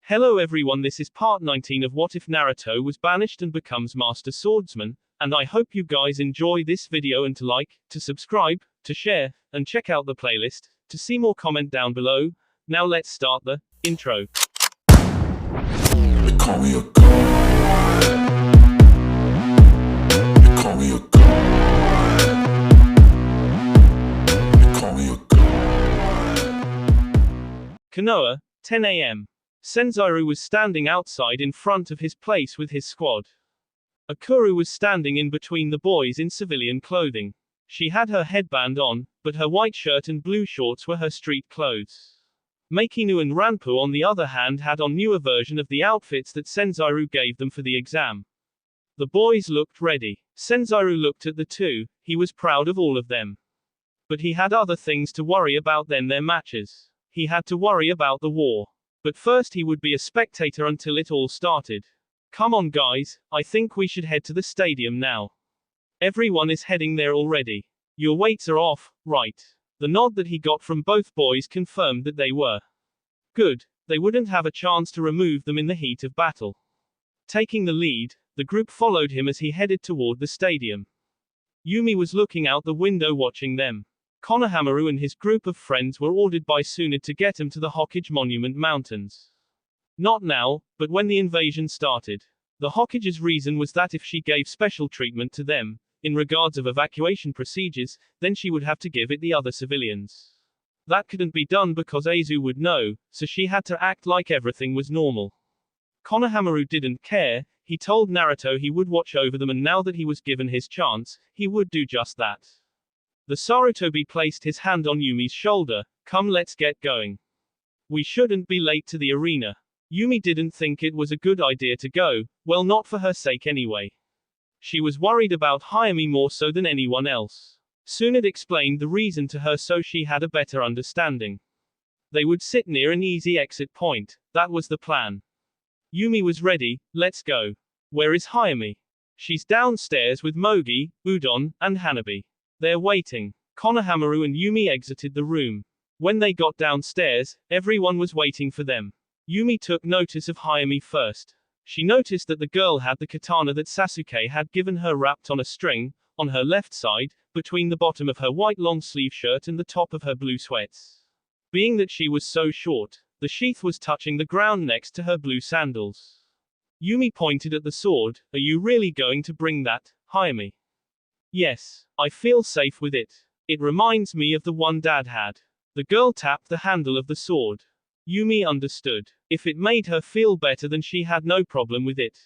Hello everyone, this is part 19 of What If Naruto was banished and becomes Master Swordsman, and I hope you guys enjoy this video and to like, to subscribe, to share, and check out the playlist, to see more comment down below. Now let's start the intro. They call me a god. They call me a god. They call me a god. Konoha, 10 a.m. Senzaru was standing outside in front of his place with his squad. Akuru was standing in between the boys in civilian clothing. She had her headband on, but her white shirt and blue shorts were her street clothes. Makinu and Ranpu on the other hand had on newer version of the outfits that Senzaru gave them for the exam. The boys looked ready. Senzaru looked at the two, he was proud of all of them. But he had other things to worry about than their matches. He had to worry about the war. But first he would be a spectator until it all started. Come on guys, I think we should head to the stadium now. Everyone is heading there already. Your weights are off, right? The nod that he got from both boys confirmed that they were. Good, they wouldn't have a chance to remove them in the heat of battle. Taking the lead, the group followed him as he headed toward the stadium. Yumi was looking out the window watching them. Konohamaru and his group of friends were ordered by Tsunade to get him to the Hokage Monument Mountains. Not now, but when the invasion started. The Hokage's reason was that if she gave special treatment to them, in regards of evacuation procedures, then she would have to give it the other civilians. That couldn't be done because Aizu would know, so she had to act like everything was normal. Konohamaru didn't care, he told Naruto he would watch over them and now that he was given his chance, he would do just that. The Sarutobi placed his hand on Yumi's shoulder. Come, let's get going. We shouldn't be late to the arena. Yumi didn't think it was a good idea to go, well not for her sake anyway. She was worried about Hayami more so than anyone else. Tsunade explained the reason to her so she had a better understanding. They would sit near an easy exit point, that was the plan. Yumi was ready, let's go. Where is Hayami? She's downstairs with Mogi, Udon, and Hanabi. They're waiting. Konohamaru and Yumi exited the room. When they got downstairs, everyone was waiting for them. Yumi took notice of Hayami first. She noticed that the girl had the katana that Sasuke had given her wrapped on a string, on her left side, between the bottom of her white long-sleeve shirt and the top of her blue sweats. Being that she was so short, the sheath was touching the ground next to her blue sandals. Yumi pointed at the sword. Are you really going to bring that, Hayami? Yes, I feel safe with it. It reminds me of the one Dad had. The girl tapped the handle of the sword. Yumi understood. If it made her feel better then she had no problem with it.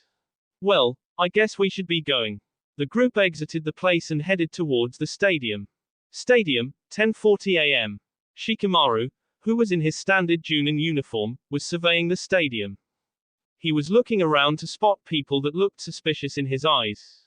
Well, I guess we should be going. The group exited the place and headed towards the stadium. Stadium, 10:40 a.m. Shikamaru, who was in his standard Junin uniform, was surveying the stadium. He was looking around to spot people that looked suspicious in his eyes.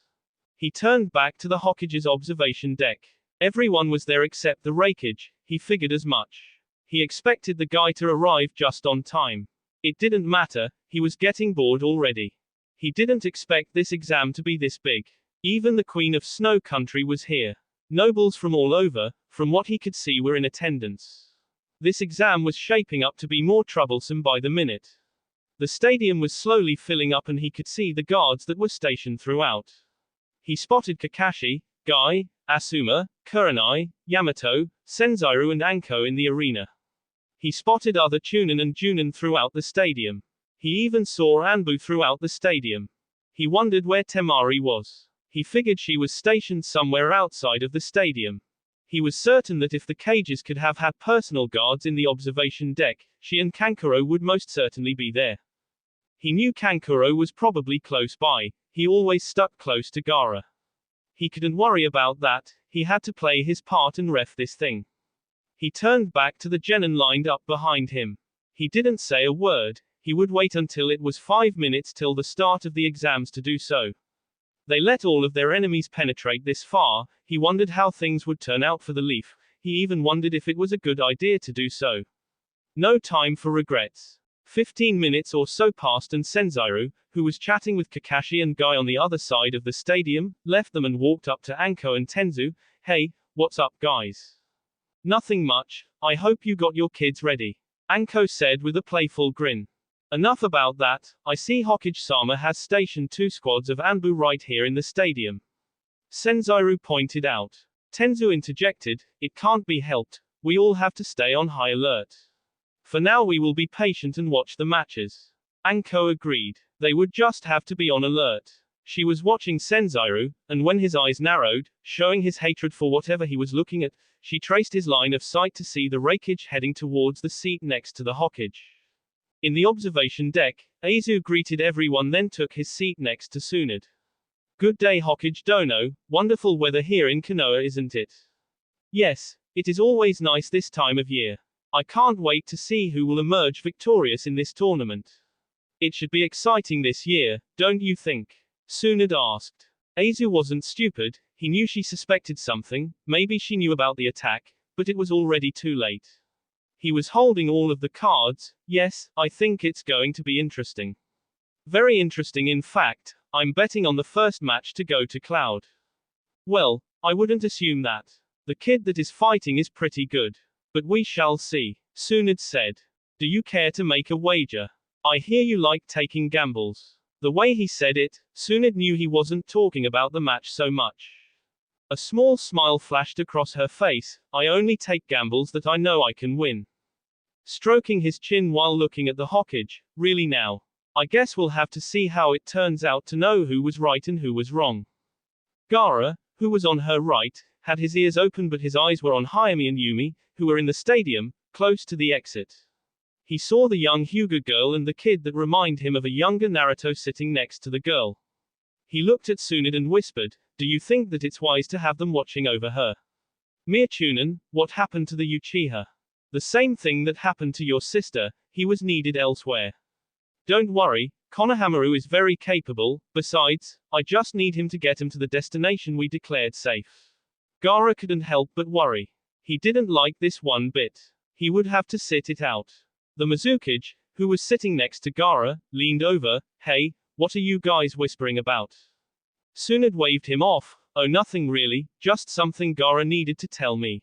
He turned back to the Hokage's observation deck. Everyone was there except the Raikage, he figured as much. He expected the guy to arrive just on time. It didn't matter, he was getting bored already. He didn't expect this exam to be this big. Even the Queen of Snow Country was here. Nobles from all over, from what he could see, were in attendance. This exam was shaping up to be more troublesome by the minute. The stadium was slowly filling up and he could see the guards that were stationed throughout. He spotted Kakashi, Guy, Asuma, Kurenai, Yamato, Senzaru and Anko in the arena. He spotted other Chunin and Junin throughout the stadium. He even saw Anbu throughout the stadium. He wondered where Temari was. He figured she was stationed somewhere outside of the stadium. He was certain that if the cages could have had personal guards in the observation deck, she and Kankuro would most certainly be there. He knew Kankuro was probably close by. He always stuck close to Gaara. He couldn't worry about that, he had to play his part and ref this thing. He turned back to the genin lined up behind him. He didn't say a word, he would wait until it was 5 minutes till the start of the exams to do so. They let all of their enemies penetrate this far. He wondered how things would turn out for the Leaf. He even wondered if it was a good idea to do so. No time for regrets. 15 minutes or so passed and Senzaru, who was chatting with Kakashi and Guy on the other side of the stadium, left them and walked up to Anko and Tenzu. Hey, what's up guys? Nothing much, I hope you got your kids ready. Anko said with a playful grin. Enough about that, I see Hokage-sama has stationed 2 squads of Anbu right here in the stadium. Senzairu pointed out. Tenzu interjected, it can't be helped, we all have to stay on high alert. For now we will be patient and watch the matches. Anko agreed. They would just have to be on alert. She was watching Senzairu, and when his eyes narrowed, showing his hatred for whatever he was looking at, she traced his line of sight to see the Raikage heading towards the seat next to the Hokage. In the observation deck, Aizu greeted everyone then took his seat next to Tsunade. Good day Hokage Dono, wonderful weather here in Konoha isn't it? Yes, it is always nice this time of year. I can't wait to see who will emerge victorious in this tournament. It should be exciting this year, don't you think? Tsunade asked. Aizu wasn't stupid, he knew she suspected something, maybe she knew about the attack, but it was already too late. He was holding all of the cards. Yes, I think it's going to be interesting. Very interesting in fact, I'm betting on the first match to go to Cloud. Well, I wouldn't assume that. The kid that is fighting is pretty good. But we shall see, Tsunade said. Do you care to make a wager? I hear you like taking gambles. The way he said it, Tsunade knew he wasn't talking about the match so much. A small smile flashed across her face. I only take gambles that I know I can win. Stroking his chin while looking at the Hokage, really now. I guess we'll have to see how it turns out to know who was right and who was wrong. Gaara, who was on her right, had his ears open but his eyes were on Hayami and Yumi, who were in the stadium, close to the exit. He saw the young Hyuga girl and the kid that reminded him of a younger Naruto sitting next to the girl. He looked at Tsunade and whispered, do you think that it's wise to have them watching over her? Miyachunen, what happened to the Uchiha? The same thing that happened to your sister, he was needed elsewhere. Don't worry, Konohamaru is very capable, besides, I just need him to get him to the destination we declared safe. Gaara couldn't help but worry. He didn't like this one bit. He would have to sit it out. The Mizukage, who was sitting next to Gaara, leaned over, hey, what are you guys whispering about? Tsunade waved him off, oh nothing really, just something Gaara needed to tell me.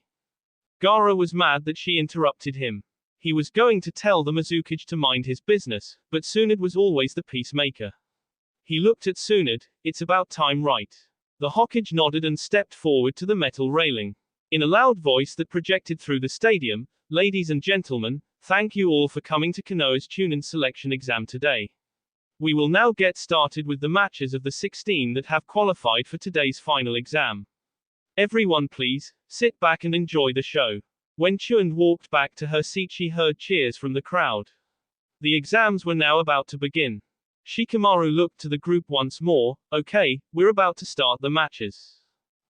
Gaara was mad that she interrupted him. He was going to tell the Mizukage to mind his business, but Tsunade was always the peacemaker. He looked at Tsunade, it's about time right. The Hokage nodded and stepped forward to the metal railing. In a loud voice that projected through the stadium, ladies and gentlemen, thank you all for coming to Konoha's Chunin selection exam today. We will now get started with the matches of the 16 that have qualified for today's final exam. Everyone please, sit back and enjoy the show. When Chuan walked back to her seat she heard cheers from the crowd. The exams were now about to begin. Shikamaru looked to the group once more, okay, we're about to start the matches.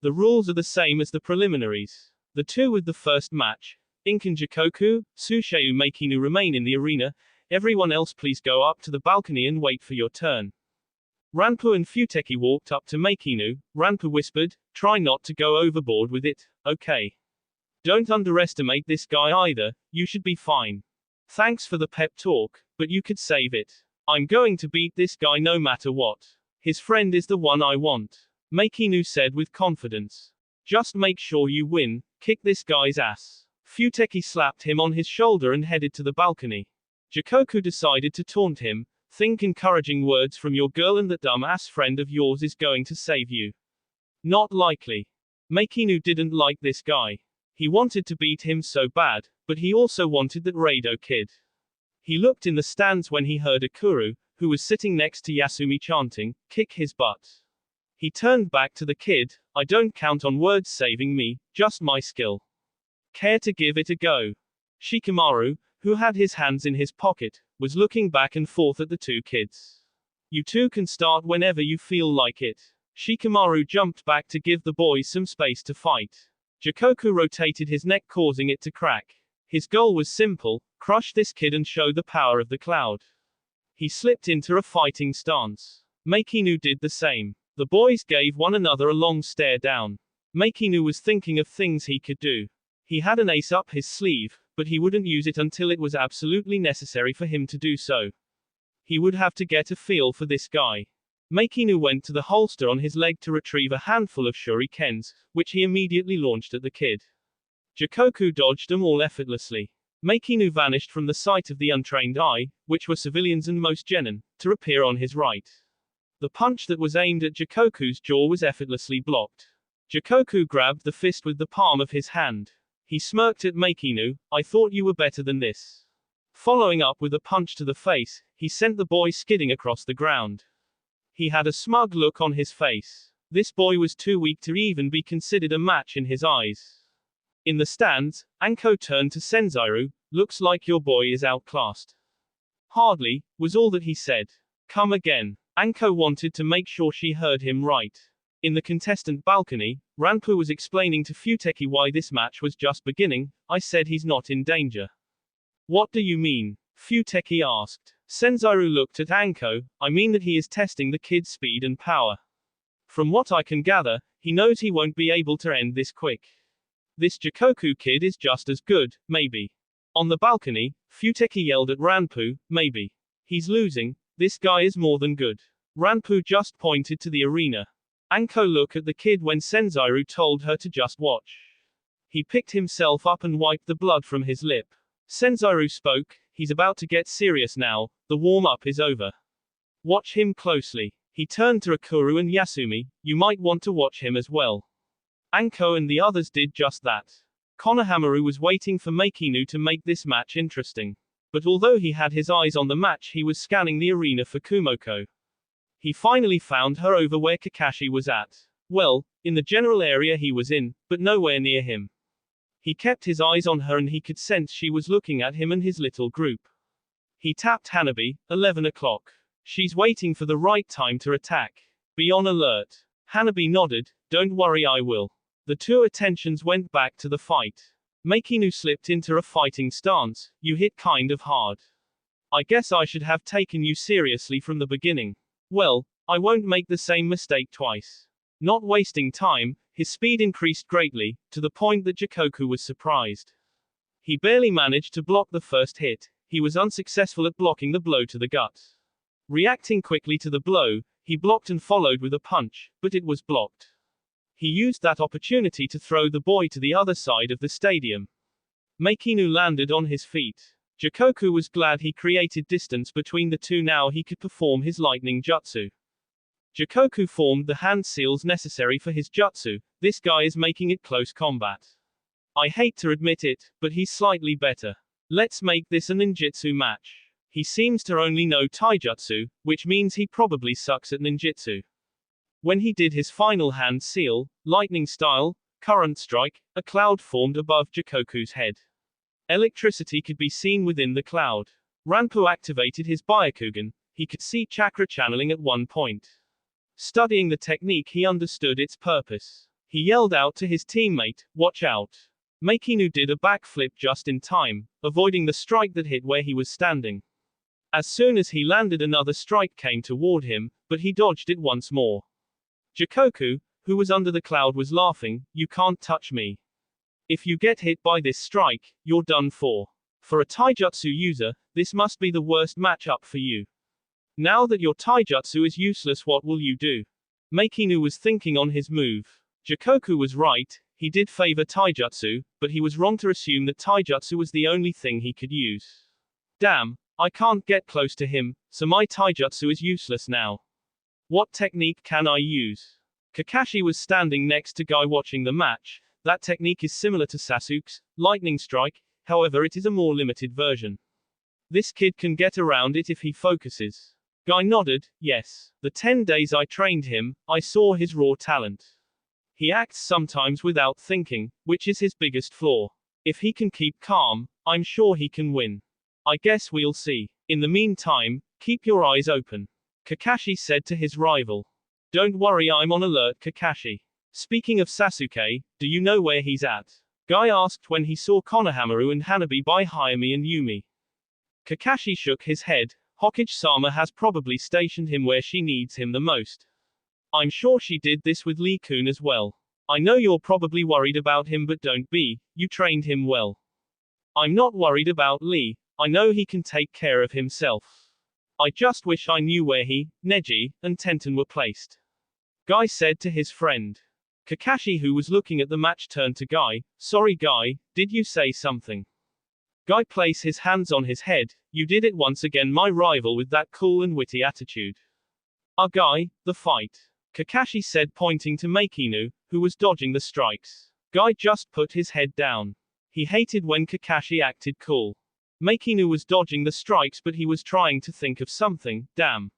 The rules are the same as the preliminaries. The two with the first match, Inkan Jikoku, Susheu Meikinu remain in the arena, everyone else please go up to the balcony and wait for your turn. Ranpu and Futeki walked up to Meikinu, Ranpu whispered, try not to go overboard with it, okay. Don't underestimate this guy either, you should be fine. Thanks for the pep talk, but you could save it. I'm going to beat this guy no matter what. His friend is the one I want. Meikinu said with confidence. Just make sure you win, kick this guy's ass. Futeki slapped him on his shoulder and headed to the balcony. Jikoku decided to taunt him, think encouraging words from your girl and that dumb ass friend of yours is going to save you. Not likely. Meikinu didn't like this guy. He wanted to beat him so bad, but he also wanted that Rado kid. He looked in the stands when he heard Akuru, who was sitting next to Yasumi chanting, kick his butt. He turned back to the kid, I don't count on words saving me, just my skill. Care to give it a go? Shikamaru, who had his hands in his pocket, was looking back and forth at the two kids. You two can start whenever you feel like it. Shikamaru jumped back to give the boys some space to fight. Jikoku rotated his neck causing it to crack. His goal was simple, crush this kid and show the power of the cloud. He slipped into a fighting stance. Meikinu did the same. The boys gave one another a long stare down. Meikinu was thinking of things he could do. He had an ace up his sleeve, but he wouldn't use it until it was absolutely necessary for him to do so. He would have to get a feel for this guy. Meikinu went to the holster on his leg to retrieve a handful of shurikens, which he immediately launched at the kid. Jikoku dodged them all effortlessly. Meikinu vanished from the sight of the untrained eye, which were civilians and most genin, to appear on his right. The punch that was aimed at Jikoku's jaw was effortlessly blocked. Jikoku grabbed the fist with the palm of his hand. He smirked at Meikinu, "I thought you were better than this." Following up with a punch to the face, he sent the boy skidding across the ground. He had a smug look on his face. This boy was too weak to even be considered a match in his eyes. In the stands, Anko turned to Senzaru, "Looks like your boy is outclassed." "Hardly," was all that he said. "Come again." Anko wanted to make sure she heard him right. In the contestant balcony, Ranpu was explaining to Futeki why this match was just beginning. "I said he's not in danger." "What do you mean?" Futeki asked. Senzaru looked at Anko, "I mean that he is testing the kid's speed and power. From what I can gather, he knows he won't be able to end this quick. This Jikoku kid is just as good, maybe." On the balcony, Futeki yelled at Ranpu, "Maybe. He's losing, this guy is more than good." Ranpu just pointed to the arena. Anko looked at the kid when Senzaru told her to just watch. He picked himself up and wiped the blood from his lip. Senzaru spoke, "He's about to get serious now, the warm-up is over. Watch him closely." He turned to Akuru and Yasumi, "You might want to watch him as well." Anko and the others did just that. Konohamaru was waiting for Meikinu to make this match interesting. But although he had his eyes on the match, he was scanning the arena for Kumoko. He finally found her over where Kakashi was at. Well, in the general area he was in, but nowhere near him. He kept his eyes on her and he could sense she was looking at him and his little group. He tapped Hanabi, 11 o'clock. She's waiting for the right time to attack. Be on alert. Hanabi nodded, "Don't worry, I will." The two attentions went back to the fight. Meikinu slipped into a fighting stance. "You hit kind of hard. I guess I should have taken you seriously from the beginning." "Well, I won't make the same mistake twice." Not wasting time, his speed increased greatly, to the point that Jikoku was surprised. He barely managed to block the first hit. He was unsuccessful at blocking the blow to the gut. Reacting quickly to the blow, he blocked and followed with a punch, but it was blocked. He used that opportunity to throw the boy to the other side of the stadium. Meikinu landed on his feet. Jikoku was glad he created distance between the two. Now he could perform his lightning jutsu. Jikoku formed the hand seals necessary for his jutsu. This guy is making it close combat. I hate to admit it, but he's slightly better. Let's make this a ninjutsu match. He seems to only know taijutsu, which means he probably sucks at ninjutsu. When he did his final hand seal, lightning style, current strike, a cloud formed above Jikoku's head. Electricity could be seen within the cloud. Ranpu activated his Byakugan. He could see chakra channeling at one point. Studying the technique, he understood its purpose. He yelled out to his teammate, "Watch out." Meikinu did a backflip just in time, avoiding the strike that hit where he was standing. As soon as he landed, another strike came toward him, but he dodged it once more. Jikoku, who was under the cloud, was laughing, "You can't touch me. If you get hit by this strike, you're done for. For a taijutsu user, this must be the worst matchup for you. Now that your taijutsu is useless, what will you do?" Meikinu was thinking on his move. Jikoku was right, he did favor taijutsu, but he was wrong to assume that taijutsu was the only thing he could use. "Damn, I can't get close to him, so my taijutsu is useless now. What technique can I use?" Kakashi was standing next to Guy watching the match. That technique is similar to Sasuke's lightning strike, however it is a more limited version. This kid can get around it if he focuses. Guy nodded, "Yes. The 10 days I trained him, I saw his raw talent. He acts sometimes without thinking, which is his biggest flaw. If he can keep calm, I'm sure he can win. I guess we'll see. In the meantime, keep your eyes open," Kakashi said to his rival. "Don't worry, I'm on alert, Kakashi." "Speaking of Sasuke, do you know where he's at?" Guy asked when he saw Konohamaru and Hanabi by Hayami and Yumi. Kakashi shook his head. "Hokage-sama has probably stationed him where she needs him the most. I'm sure she did this with Lee-kun as well. I know you're probably worried about him, but don't be, you trained him well." "I'm not worried about Lee, I know he can take care of himself. I just wish I knew where he, Neji, and Tenten were placed," Guy said to his friend. Kakashi, who was looking at the match, turned to Guy. "Sorry Guy, did you say something?" Guy placed his hands on his head. You did it once again, my rival with that cool and witty attitude. Guy, the fight. Kakashi said, pointing to Makinu, who was dodging the strikes. Guy just put his head down. He hated when Kakashi acted cool. Makinu was dodging the strikes, but he was trying to think of something. Damn.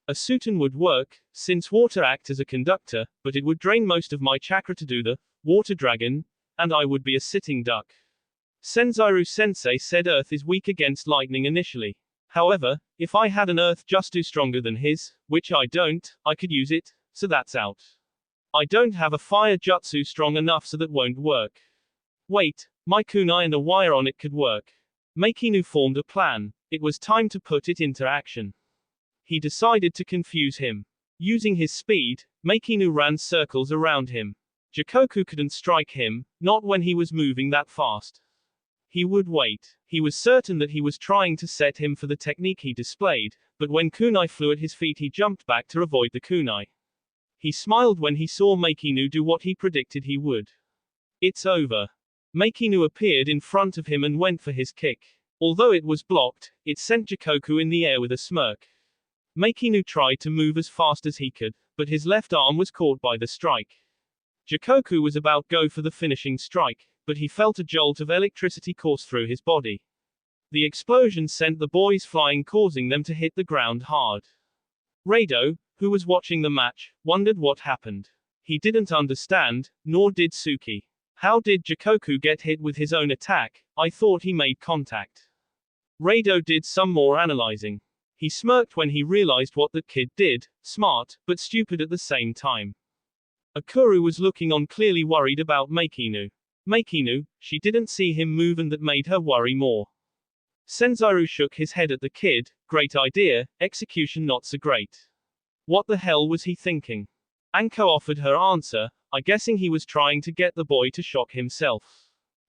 A Sutan would work, since water acts as a conductor, but it would drain most of my chakra to do the water dragon, and I would be a sitting duck. Senzaru Sensei said Earth is weak against lightning initially. However, if I had an Earth Jutsu stronger than his, which I don't, I could use it, so that's out. I don't have a fire jutsu strong enough, so that won't work. Wait, my kunai and a wire on it could work. Makinu formed a plan. It was time to put it into action. He decided to confuse him. Using his speed, Makinu ran circles around him. Jikoku couldn't strike him, not when he was moving that fast. He would wait. He was certain that he was trying to set him for the technique he displayed, but when kunai flew at his feet, he jumped back to avoid the kunai. He smiled when he saw Makinu do what he predicted he would. It's over. Makinu appeared in front of him and went for his kick. Although it was blocked, it sent Jikoku in the air with a smirk. Makinu tried to move as fast as he could, but his left arm was caught by the strike. Jikoku was about to go for the finishing strike, but he felt a jolt of electricity course through his body. The explosion sent the boys flying, causing them to hit the ground hard. Rado, who was watching the match, wondered what happened. He didn't understand, nor did Suki. How did Jikoku get hit with his own attack? I thought he made contact. Rado did some more analyzing. He smirked when he realized what the kid did, smart, but stupid at the same time. Akuru was looking on, clearly worried about Makinu. Makinu, she didn't see him move, and that made her worry more. Senzaru shook his head at the kid. Great idea, execution not so great. What the hell was he thinking? Anko offered her answer, I guessing he was trying to get the boy to shock himself.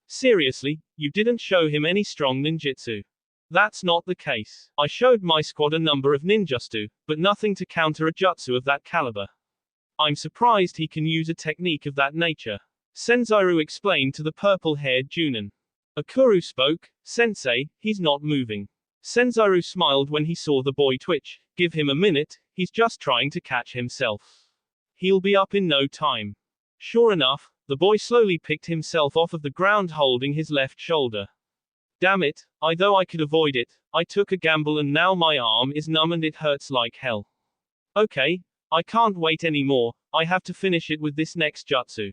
Seriously, you didn't show him any strong ninjutsu. That's not the case. I showed my squad a number of ninjutsu, but nothing to counter a jutsu of that caliber. I'm surprised he can use a technique of that nature. Senzaru explained to the purple-haired Junin. Akuru spoke, Sensei, he's not moving. Senzaru smiled when he saw the boy twitch. Give him a minute, he's just trying to catch himself. He'll be up in no time. Sure enough, the boy slowly picked himself off of the ground holding his left shoulder. Damn it, though I could avoid it, I took a gamble and now my arm is numb and it hurts like hell. Okay, I can't wait anymore, I have to finish it with this next jutsu.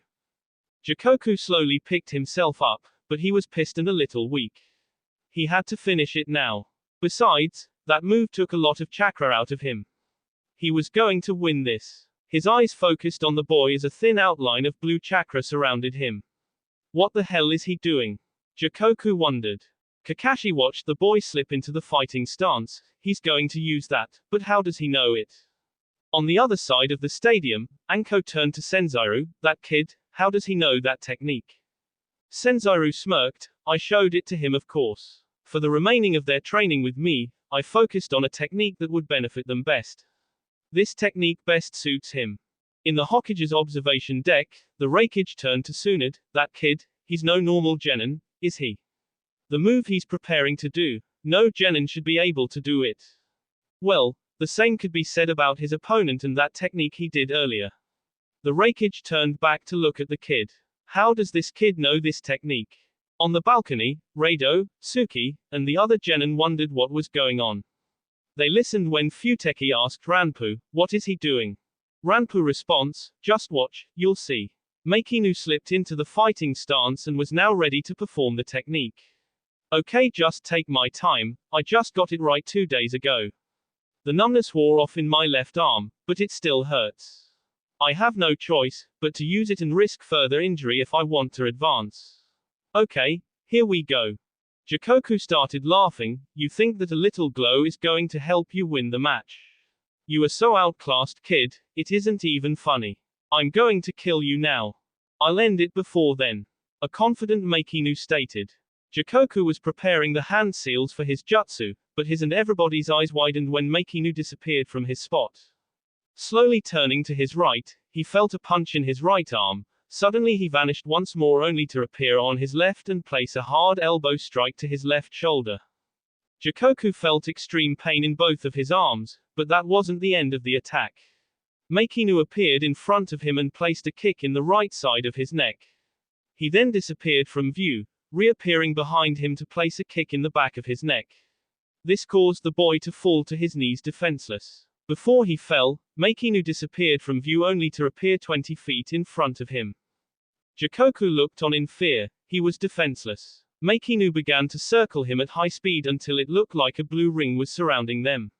Jikoku slowly picked himself up, but he was pissed and a little weak. He had to finish it now. Besides, that move took a lot of chakra out of him. He was going to win this. His eyes focused on the boy as a thin outline of blue chakra surrounded him. What the hell is he doing? Jikoku wondered. Kakashi watched the boy slip into the fighting stance. He's going to use that, but how does he know it? On the other side of the stadium, Anko turned to Senzaru. That kid, how does he know that technique? Senzaru smirked. I showed it to him, of course. For the remaining of their training with me, I focused on a technique that would benefit them best. This technique best suits him. In the Hokage's observation deck, the Raikage turned to Tsunade. That kid, he's no normal genin, is he? The move he's preparing to do, no genin should be able to do it. Well, the same could be said about his opponent and that technique he did earlier. The Raikage turned back to look at the kid. How does this kid know this technique? On the balcony, Rado, Suki, and the other genin wondered what was going on. They listened when Futeki asked Ranpu, what is he doing? Ranpu responds, just watch, you'll see. Makinu slipped into the fighting stance and was now ready to perform the technique. Okay, just take my time, I just got it right 2 days ago. The numbness wore off in my left arm, but it still hurts. I have no choice, but to use it and risk further injury if I want to advance. Okay, here we go. Jikoku started laughing. You think that a little glow is going to help you win the match? You are so outclassed, kid, it isn't even funny. I'm going to kill you now. I'll end it before then. A confident Makinu stated. Jikoku was preparing the hand seals for his jutsu, but his and everybody's eyes widened when Makinu disappeared from his spot. Slowly turning to his right, he felt a punch in his right arm. Suddenly he vanished once more only to appear on his left and place a hard elbow strike to his left shoulder. Jikoku felt extreme pain in both of his arms, but that wasn't the end of the attack. Meikinu appeared in front of him and placed a kick in the right side of his neck. He then disappeared from view, reappearing behind him to place a kick in the back of his neck. This caused the boy to fall to his knees defenseless. Before he fell, Meikinu disappeared from view only to appear 20 feet in front of him. Jikoku looked on in fear. He was defenseless. Meikinu began to circle him at high speed until it looked like a blue ring was surrounding them.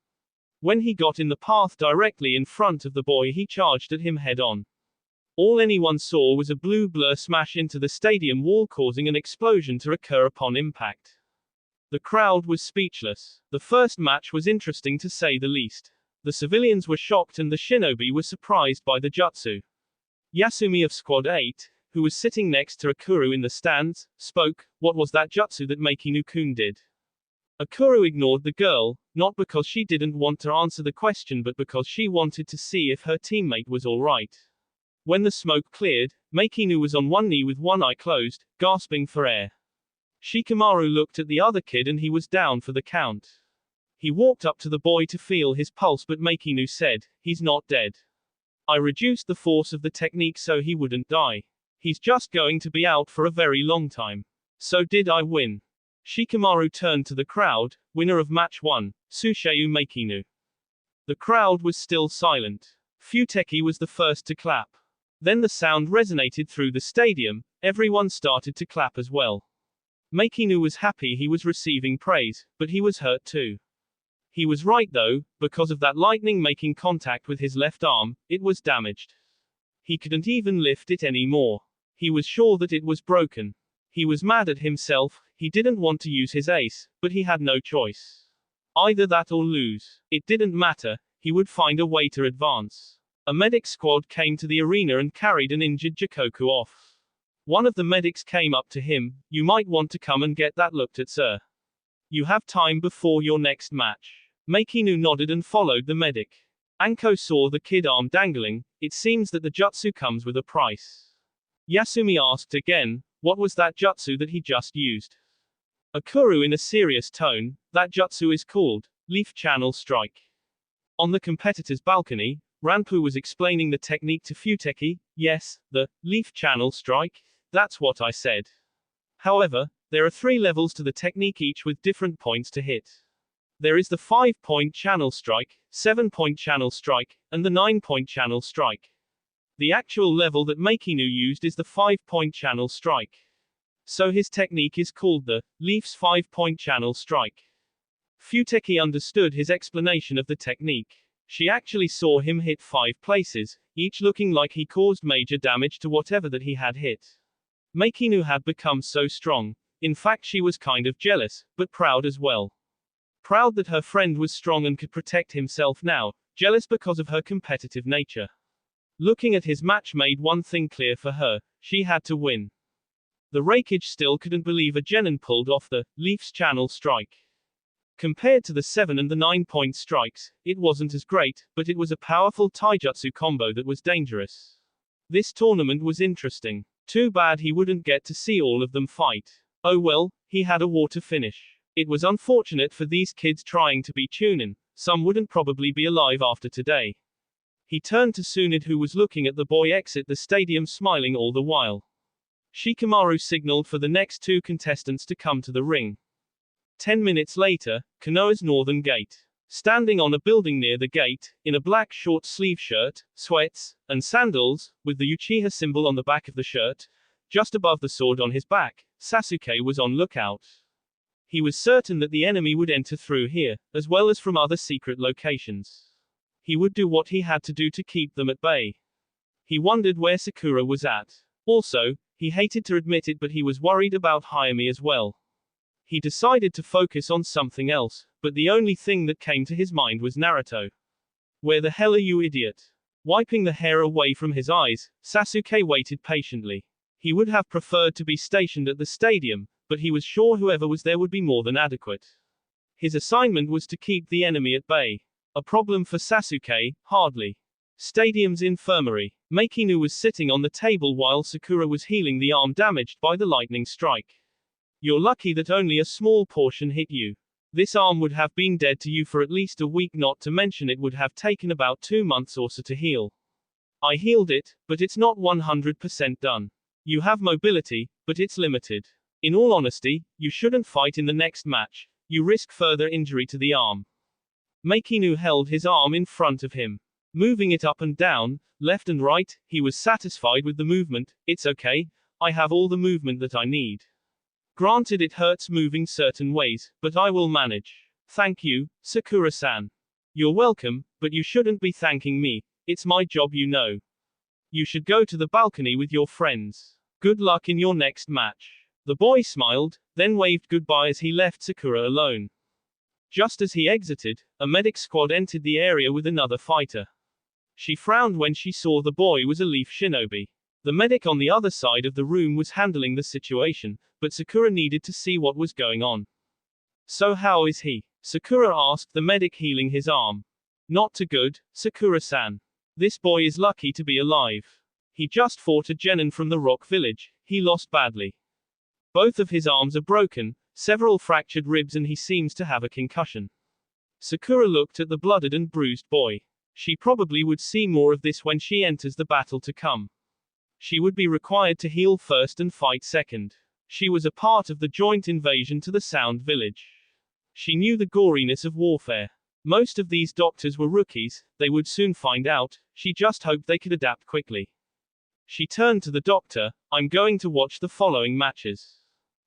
When he got in the path directly in front of the boy, he charged at him head-on. All anyone saw was a blue blur smash into the stadium wall, causing an explosion to occur upon impact. The crowd was speechless. The first match was interesting to say the least. The civilians were shocked and the shinobi were surprised by the jutsu. Yasumi of Squad 8, who was sitting next to Akuru in the stands, spoke. What was that jutsu that Meikinu-kun did? Akuru ignored the girl, not because she didn't want to answer the question but because she wanted to see if her teammate was alright. When the smoke cleared, Meikinu was on one knee with one eye closed, gasping for air. Shikamaru looked at the other kid and he was down for the count. He walked up to the boy to feel his pulse but Meikinu said, "He's not dead. I reduced the force of the technique so he wouldn't die. He's just going to be out for a very long time. So did I win?" Shikamaru turned to the crowd. "Winner of match 1, Susheu Meikinu." The crowd was still silent. Futeki was the first to clap. Then the sound resonated through the stadium. Everyone started to clap as well. Meikinu was happy he was receiving praise, but he was hurt too. He was right though, because of that lightning making contact with his left arm, it was damaged. He couldn't even lift it anymore. He was sure that it was broken. He was mad at himself. He didn't want to use his ace, but he had no choice. Either that or lose. It didn't matter, he would find a way to advance. A medic squad came to the arena and carried an injured Jikoku off. One of the medics came up to him. "You might want to come and get that looked at, sir. You have time before your next match." Meikinu nodded and followed the medic. Anko saw the kid arm dangling. It seems that the jutsu comes with a price. Yasumi asked again, "What was that jutsu that he just used?" Akuru in a serious tone, "That jutsu is called Leaf Channel Strike." On the competitor's balcony, Ranpu was explaining the technique to Futeki. "Yes, the Leaf Channel Strike. That's what I said. However, there are 3 levels to the technique, each with different points to hit. There is the 5-point channel strike, 7-point channel strike, and the 9-point channel strike. The actual level that Meikinu used is the 5-point channel strike. So his technique is called the Leaf's 5-point channel strike." Futeki understood his explanation of the technique. She actually saw him hit 5 places, each looking like he caused major damage to whatever that he had hit. Meikinu had become so strong. In fact, she was kind of jealous, but proud as well. Proud that her friend was strong and could protect himself now, jealous because of her competitive nature. Looking at his match made one thing clear for her: she had to win. The Raikage still couldn't believe a genin pulled off the Leaf's Channel Strike. Compared to the 7 and the 9-point strikes, it wasn't as great, but it was a powerful taijutsu combo that was dangerous. This tournament was interesting. Too bad he wouldn't get to see all of them fight. Oh well, he had a war to finish. It was unfortunate for these kids trying to be Chunin. Some wouldn't probably be alive after today. He turned to Tsunade, who was looking at the boy exit the stadium smiling all the while. Shikamaru signaled for the next 2 contestants to come to the ring. 10 minutes later, Konoha's northern gate. Standing on a building near the gate, in a black short-sleeve shirt, sweats, and sandals, with the Uchiha symbol on the back of the shirt, just above the sword on his back, Sasuke was on lookout. He was certain that the enemy would enter through here, as well as from other secret locations. He would do what he had to do to keep them at bay. He wondered where Sakura was at. Also, he hated to admit it, but he was worried about Hayami as well. He decided to focus on something else, but the only thing that came to his mind was Naruto. "Where the hell are you, idiot?" Wiping the hair away from his eyes, Sasuke waited patiently. He would have preferred to be stationed at the stadium, but he was sure whoever was there would be more than adequate. His assignment was to keep the enemy at bay. A problem for Sasuke? Hardly. Stadium's infirmary. Makinu was sitting on the table while Sakura was healing the arm damaged by the lightning strike. You're lucky that only a small portion hit you. This arm would have been dead to you for at least a week, not to mention it would have taken about 2 months or so to heal. I healed it, but it's not 100% done. You have mobility, but it's limited. In all honesty, you shouldn't fight in the next match. You risk further injury to the arm. Makinu held his arm in front of him, moving it up and down, left and right. He was satisfied with the movement. It's okay, I have all the movement that I need. Granted, it hurts moving certain ways, but I will manage. Thank you, Sakura-san. You're welcome, but you shouldn't be thanking me. It's my job, you know. You should go to the balcony with your friends. Good luck in your next match. The boy smiled, then waved goodbye as he left Sakura alone. Just as he exited, a medic squad entered the area with another fighter. She frowned when she saw the boy was a leaf shinobi. The medic on the other side of the room was handling the situation, but Sakura needed to see what was going on. So how is he? Sakura asked the medic, healing his arm. Not too good, Sakura-san. This boy is lucky to be alive. He just fought a genin from the rock village. He lost badly. Both of his arms are broken, several fractured ribs, and he seems to have a concussion. Sakura looked at the blooded and bruised boy. She probably would see more of this when she enters the battle to come. She would be required to heal first and fight second. She was a part of the joint invasion to the Sound Village. She knew the goriness of warfare. Most of these doctors were rookies, they would soon find out. She just hoped they could adapt quickly. She turned to the doctor. I'm going to watch the following matches.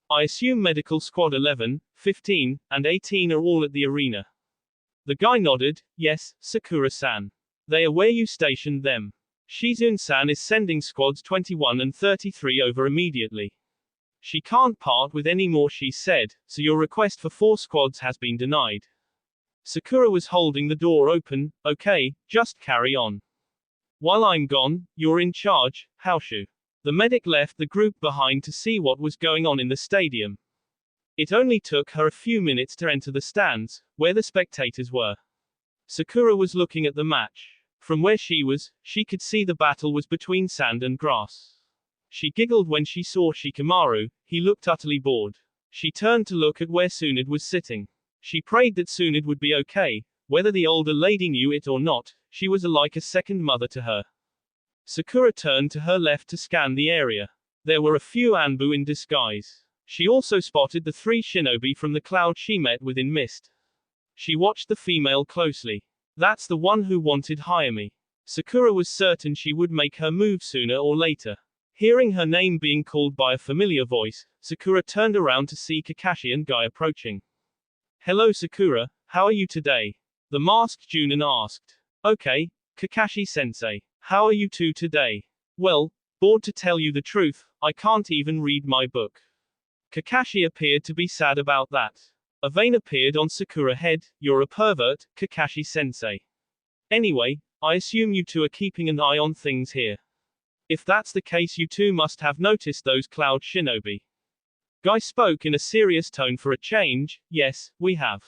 I assume Medical Squad 11, 15, and 18 are all at the arena. The guy nodded. Yes, Sakura-san. They are where you stationed them. Shizune-san is sending squads 21 and 33 over immediately. She can't part with any more, she said, so your request for 4 squads has been denied. Sakura was holding the door open. Okay, just carry on. While I'm gone, you're in charge, Haoshu. The medic left the group behind to see what was going on in the stadium. It only took her a few minutes to enter the stands, where the spectators were. Sakura was looking at the match. From where she was, she could see the battle was between sand and grass. She giggled when she saw Shikamaru. He looked utterly bored. She turned to look at where Tsunade was sitting. She prayed that Tsunade would be okay. Whether the older lady knew it or not, she was like a second mother to her. Sakura turned to her left to scan the area. There were a few Anbu in disguise. She also spotted the 3 shinobi from the cloud she met with in Mist. She watched the female closely. That's the one who wanted Hayami. Sakura was certain she would make her move sooner or later. Hearing her name being called by a familiar voice, Sakura turned around to see Kakashi and Guy approaching. Hello Sakura, how are you today? The masked Junin asked. Okay, Kakashi-sensei. How are you two today? Well, bored to tell you the truth, I can't even read my book. Kakashi appeared to be sad about that. A vein appeared on Sakura's head. You're a pervert, Kakashi-sensei. Anyway, I assume you two are keeping an eye on things here. If that's the case, you two must have noticed those cloud shinobi. Guy spoke in a serious tone for a change. Yes, we have.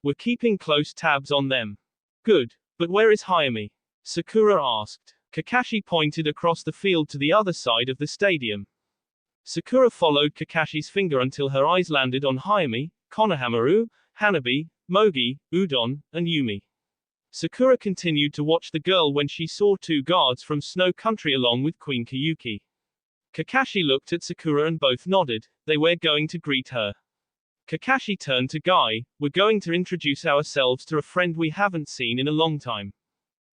We're keeping close tabs on them. Good, but where is Hayami? Sakura asked. Kakashi pointed across the field to the other side of the stadium. Sakura followed Kakashi's finger until her eyes landed on Hayami, Konohamaru, Hanabi, Mogi, Udon, and Yumi. Sakura continued to watch the girl when she saw 2 guards from Snow Country along with Queen Kayuki. Kakashi looked at Sakura and both nodded. They were going to greet her. Kakashi turned to Guy. We're going to introduce ourselves to a friend we haven't seen in a long time.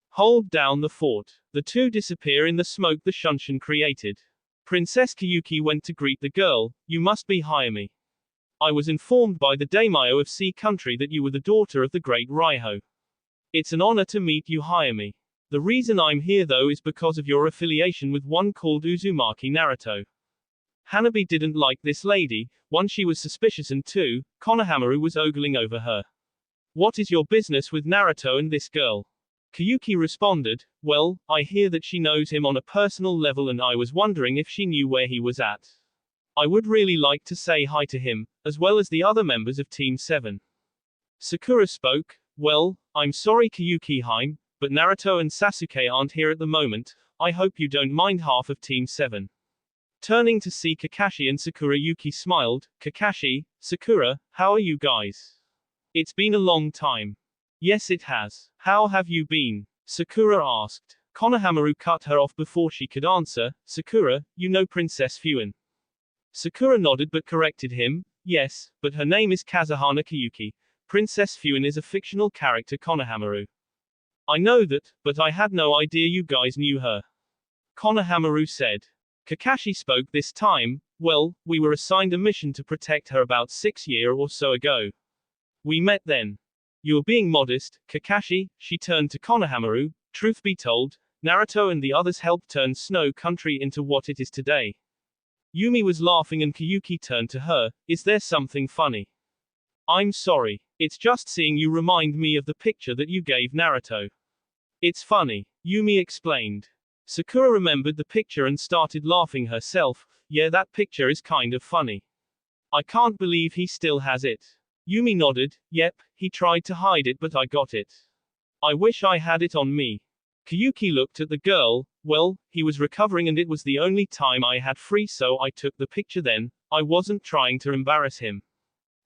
Hold down the fort. The two disappear in the smoke the Shunshin created. Princess Kayuki went to greet the girl. You must be Hayami. I was informed by the daimyo of Sea Country that you were the daughter of the great Raiho. It's an honor to meet you, Hayami. The reason I'm here though is because of your affiliation with one called Uzumaki Naruto. Hanabi didn't like this lady. 1, she was suspicious, and 2, Konohamaru was ogling over her. What is your business with Naruto and this girl? Kayuki responded, well, I hear that she knows him on a personal level and I was wondering if she knew where he was at. I would really like to say hi to him, as well as the other members of Team 7. Sakura spoke, well, I'm sorry Kayuki-hime, but Naruto and Sasuke aren't here at the moment. I hope you don't mind half of Team 7. Turning to see Kakashi and Sakura, Yuki smiled. Kakashi, Sakura, how are you guys? It's been a long time. Yes, it has. How have you been? Sakura asked. Konohamaru cut her off before she could answer. Sakura, you know Princess Fuin. Sakura nodded but corrected him. Yes, but her name is Kazuhana Kiyuki. Princess Fuin is a fictional character, Konohamaru. I know that, but I had no idea you guys knew her. Konohamaru said. Kakashi spoke this time. Well, we were assigned a mission to protect her about 6 years or so ago. We met then. You're being modest, Kakashi, she turned to Konohamaru. Truth be told, Naruto and the others helped turn Snow Country into what it is today. Yumi was laughing and Kiyuki turned to her. Is there something funny? I'm sorry. It's just seeing you remind me of the picture that you gave Naruto. It's funny, Yumi explained. Sakura remembered the picture and started laughing herself. Yeah, that picture is kind of funny. I can't believe he still has it. Yumi nodded. Yep, he tried to hide it but I got it. I wish I had it on me. Kiyuki looked at the girl. Well, he was recovering and it was the only time I had free, so I took the picture then. I wasn't trying to embarrass him.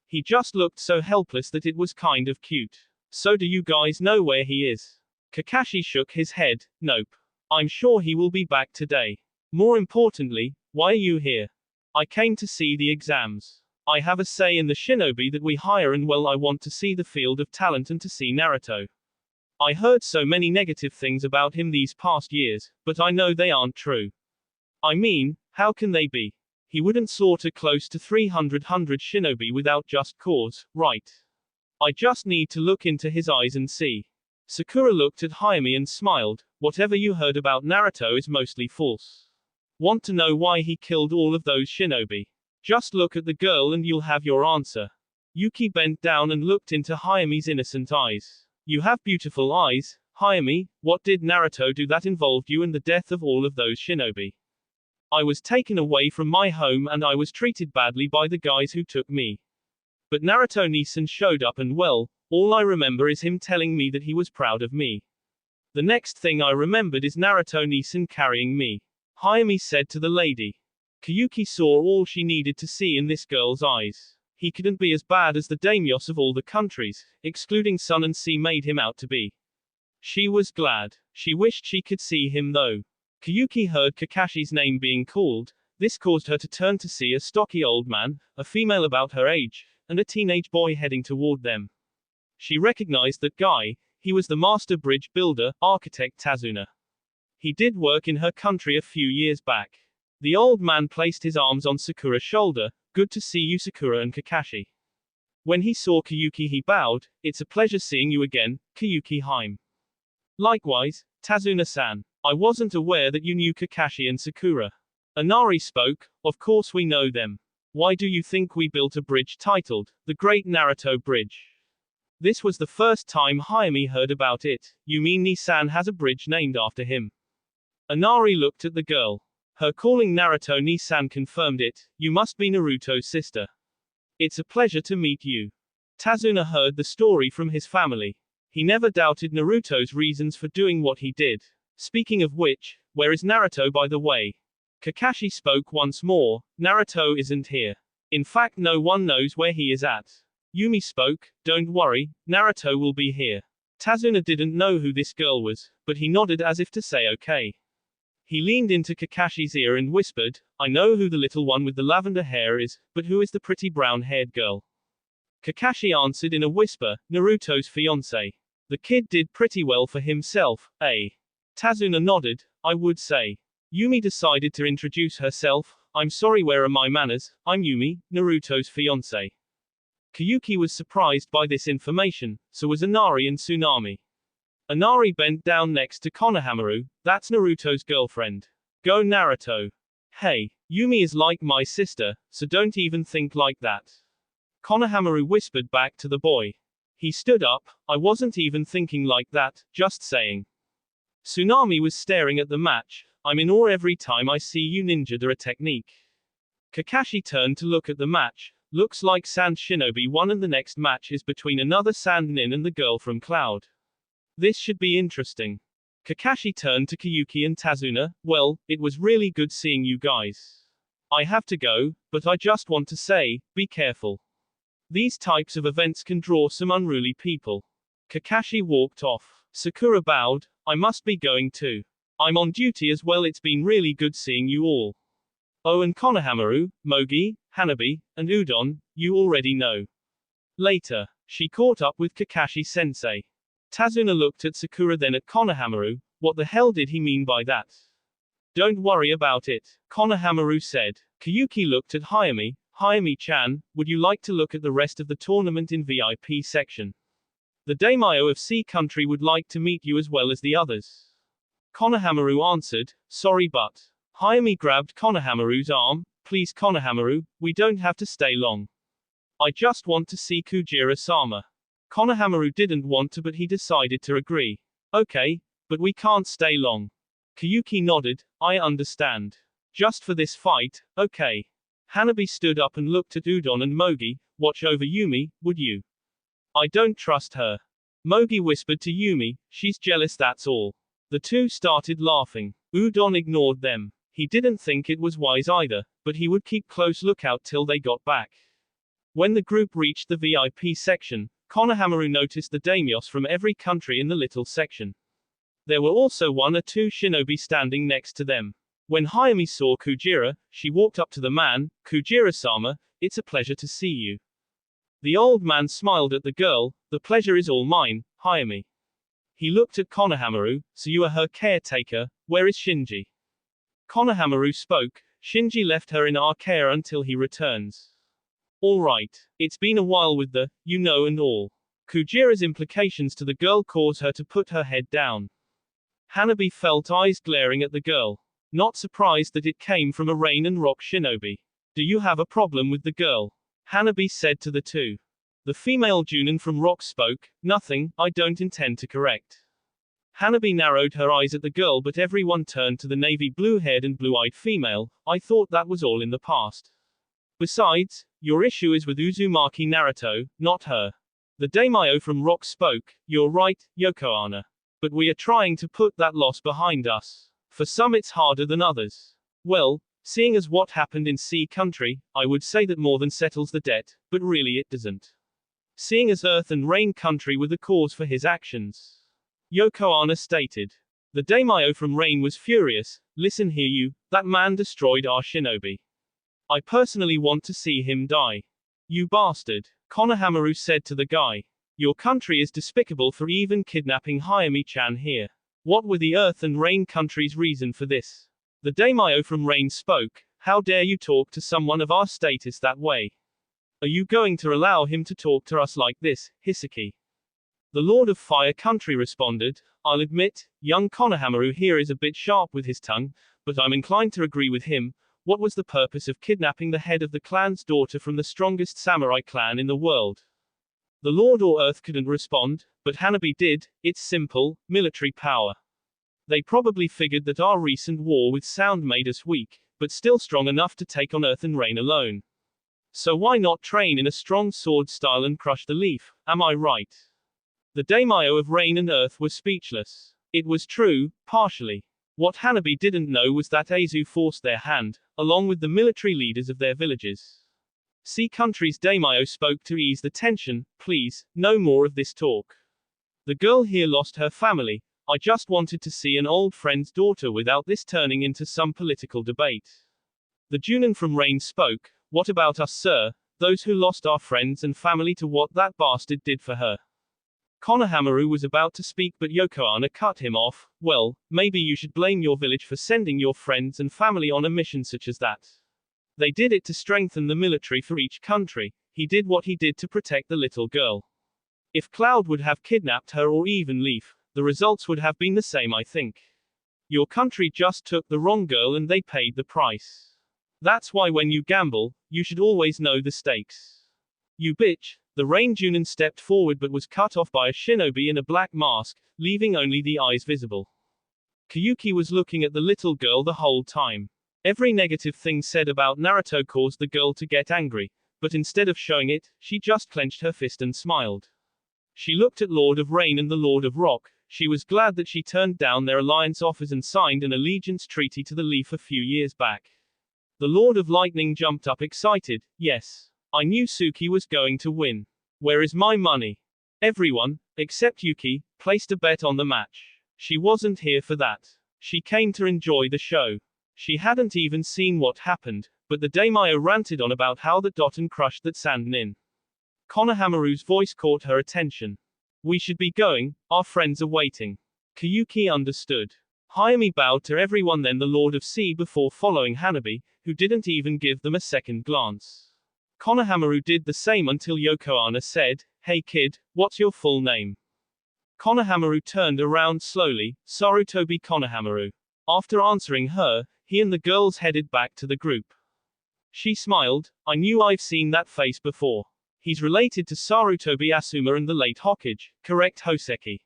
He just looked so helpless that it was kind of cute. So do you guys know where he is? Kakashi shook his head. Nope. I'm sure he will be back today. More importantly, why are you here? I came to see the exams. I have a say in the shinobi that we hire and well, I want to see the field of talent and to see Naruto. I heard so many negative things about him these past years, but I know they aren't true. I mean, how can they be? He wouldn't slaughter close to 300 shinobi without just cause, right? I just need to look into his eyes and see. Sakura looked at Hayami and smiled. Whatever you heard about Naruto is mostly false. Want to know why he killed all of those shinobi? Just look at the girl and you'll have your answer. Yuki bent down and looked into Hayami's innocent eyes. You have beautiful eyes, Hayami. What did Naruto do that involved you and the death of all of those shinobi? I was taken away from my home and I was treated badly by the guys who took me. But Naruto Nisan showed up and well, all I remember is him telling me that he was proud of me. The next thing I remembered is Naruto Nisan carrying me. Hayami said to the lady. Kiyuki saw all she needed to see in this girl's eyes. He couldn't be as bad as the daimyos of all the countries, excluding Sun and Sea, made him out to be. She was glad. She wished she could see him though. Kiyuki heard Kakashi's name being called. This caused her to turn to see a stocky old man, a female about her age, and a teenage boy heading toward them. She recognized that guy. He was the master bridge builder, architect Tazuna. He did work in her country a few years back. The old man placed his arms on Sakura's shoulder. Good to see you, Sakura and Kakashi. When he saw Kiyuki he bowed. It's a pleasure seeing you again, Kiyuki Haim. Likewise, Tazuna-san. I wasn't aware that you knew Kakashi and Sakura. Inari spoke. Of course we know them. Why do you think we built a bridge titled, The Great Naruto Bridge? This was the first time Hayami heard about it. You mean Nisan has a bridge named after him? Inari looked at the girl. Her calling Naruto Nisan confirmed it. You must be Naruto's sister. It's a pleasure to meet you. Tazuna heard the story from his family. He never doubted Naruto's reasons for doing what he did. Speaking of which, where is Naruto by the way? Kakashi spoke once more. Naruto isn't here. In fact, no one knows where he is at. Yumi spoke. Don't worry, Naruto will be here. Tazuna didn't know who this girl was, but he nodded as if to say okay. He leaned into Kakashi's ear and whispered, I know who the little one with the lavender hair is, but who is the pretty brown-haired girl? Kakashi answered in a whisper, Naruto's fiancé. The kid did pretty well for himself, eh? Tazuna nodded. I would say. Yumi decided to introduce herself. I'm sorry, where are my manners? I'm Yumi, Naruto's fiancé. Kiyuki was surprised by this information, so was Inari and Tsunami. Inari bent down next to Konohamaru. That's Naruto's girlfriend. Go Naruto. Hey, Yumi is like my sister, so don't even think like that. Konohamaru whispered back to the boy. He stood up. I wasn't even thinking like that, just saying. Tsunami was staring at the match. I'm in awe every time I see you ninja do a technique. Kakashi turned to look at the match. Looks like Sand Shinobi won and the next match is between another Sand Nin and the girl from Cloud. This should be interesting. Kakashi turned to Kayuki and Tazuna. Well, it was really good seeing you guys. I have to go, but I just want to say, be careful. These types of events can draw some unruly people. Kakashi walked off. Sakura bowed. I must be going too. I'm on duty as well. It's been really good seeing you all. Oh, and Konohamaru, Mogi, Hanabi, and Udon, you already know. Later, she caught up with Kakashi-sensei. Tazuna looked at Sakura then at Konohamaru. What the hell did he mean by that? Don't worry about it, Konohamaru said. Kayuki looked at Hayami. Hayami-chan, would you like to look at the rest of the tournament in VIP section? The daimyo of Sea Country would like to meet you as well as the others. Konohamaru answered, sorry but. Hayami grabbed Konohamaru's arm. Please Konohamaru, we don't have to stay long. I just want to see Kujira-sama. Konohamaru didn't want to but he decided to agree. Okay, but we can't stay long. Kayuki nodded, I understand. Just for this fight, okay. Hanabi stood up and looked at Udon and Mogi. Watch over Yumi, would you? I don't trust her. Mogi whispered to Yumi, she's jealous that's all. The two started laughing. Udon ignored them. He didn't think it was wise either, but he would keep close lookout till they got back. When the group reached the VIP section, Konohamaru noticed the daimyos from every country in the little section. There were also 1 or 2 shinobi standing next to them. When Hayami saw Kujira, she walked up to the man. Kujira-sama, it's a pleasure to see you. The old man smiled at the girl. The pleasure is all mine, Hayami. He looked at Konohamaru. So you are her caretaker. Where is Shinji? Konohamaru spoke. Shinji left her in our care until he returns. All right. It's been a while with the, you know and all. Kujira's implications to the girl caused her to put her head down. Hanabi felt eyes glaring at the girl. Not surprised that it came from a Rain and Rock shinobi. Do you have a problem with the girl? Hanabi said to the two. The female Junin from Rock spoke. Nothing, I don't intend to correct. Hanabi narrowed her eyes at the girl but everyone turned to the navy blue-haired and blue-eyed female. I thought that was all in the past. Besides, your issue is with Uzumaki Naruto, not her. The daimyo from Rock spoke. You're right, Yokohana. But we are trying to put that loss behind us. For some it's harder than others. Well, seeing as what happened in Sea Country, I would say that more than settles the debt, but really it doesn't. Seeing as Earth and Rain Country were the cause for his actions. Yokohana stated. The daimyo from Rain was furious. Listen here you, that man destroyed our shinobi. I personally want to see him die. You bastard, Konohamaru said to the guy. Your country is despicable for even kidnapping Hayami-chan here. What were the Earth and Rain Country's reason for this? The daimyo from Rain spoke. How dare you talk to someone of our status that way? Are you going to allow him to talk to us like this, Hisaki? The Lord of Fire Country responded. I'll admit, young Konohamaru here is a bit sharp with his tongue, but I'm inclined to agree with him. What was the purpose of kidnapping the head of the clan's daughter from the strongest samurai clan in the world? The Lord or Earth couldn't respond, but Hanabi did. It's simple, military power. They probably figured that our recent war with Sound made us weak, but still strong enough to take on Earth and Rain alone. So why not train in a strong sword style and crush the leaf, am I right? The daimyo of Rain and Earth were speechless. It was true, partially. What Hanabi didn't know was that Aizu forced their hand, along with the military leaders of their villages. Sea Country's daimyo spoke to ease the tension. Please, no more of this talk. The girl here lost her family. I just wanted to see an old friend's daughter without this turning into some political debate. The Junin from Rain spoke. What about us, sir? Those who lost our friends and family to what that bastard did for her. Konohamaru was about to speak but Yokohana cut him off. Well, maybe you should blame your village for sending your friends and family on a mission such as that. They did it to strengthen the military for each country. He did what he did to protect the little girl. If Cloud would have kidnapped her or even Leaf, the results would have been the same, I think. Your country just took the wrong girl and they paid the price. That's why when you gamble, you should always know the stakes. You bitch. The Rain Junin stepped forward but was cut off by a shinobi in a black mask, leaving only the eyes visible. Kayuki was looking at the little girl the whole time. Every negative thing said about Naruto caused the girl to get angry, but instead of showing it, she just clenched her fist and smiled. She looked at Lord of Rain and the Lord of Rock. She was glad that she turned down their alliance offers and signed an allegiance treaty to the Leaf a few years back. The Lord of Lightning jumped up excited. Yes. I knew Suki was going to win. Where is my money? Everyone, except Yuki, placed a bet on the match. She wasn't here for that. She came to enjoy the show. She hadn't even seen what happened, but the daimyo ranted on about how that Doton crushed that Sannin. Konohamaru's voice caught her attention. We should be going, our friends are waiting. Kayuki understood. Hayami bowed to everyone, then the Lord of Sea, before following Hanabi, who didn't even give them a second glance. Konohamaru did the same until Yokohana said, "Hey kid, what's your full name?" Konohamaru turned around slowly, Sarutobi Konohamaru. After answering her, he and the girls headed back to the group. She smiled. I knew I've seen that face before. He's related to Sarutobi Asuma and the late Hokage, correct Hoseki?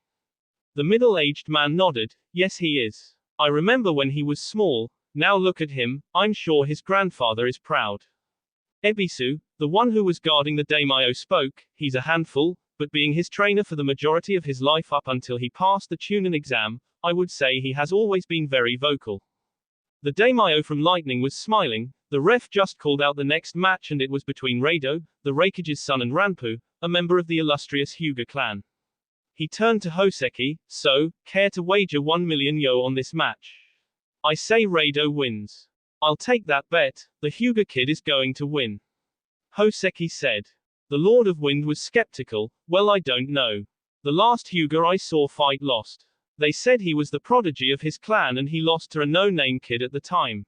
The middle-aged man nodded. Yes, he is. I remember when he was small. Now look at him, I'm sure his grandfather is proud. Ebisu, the one who was guarding the daimyo, spoke. He's a handful, but being his trainer for the majority of his life up until he passed the Chunin exam, I would say he has always been very vocal. The daimyo from Lightning was smiling. The ref just called out the next match, and it was between Rado, the Raikage's son, and Ranpu, a member of the illustrious Hyuga clan. He turned to Hoseki. So, care to wager 1 million yo on this match? I say Rado wins. I'll take that bet. The Hyuga kid is going to win. Hoseki said. The Lord of Wind was skeptical. Well, I don't know. The last Hyuga I saw fight lost. They said he was the prodigy of his clan and he lost to a no-name kid at the time.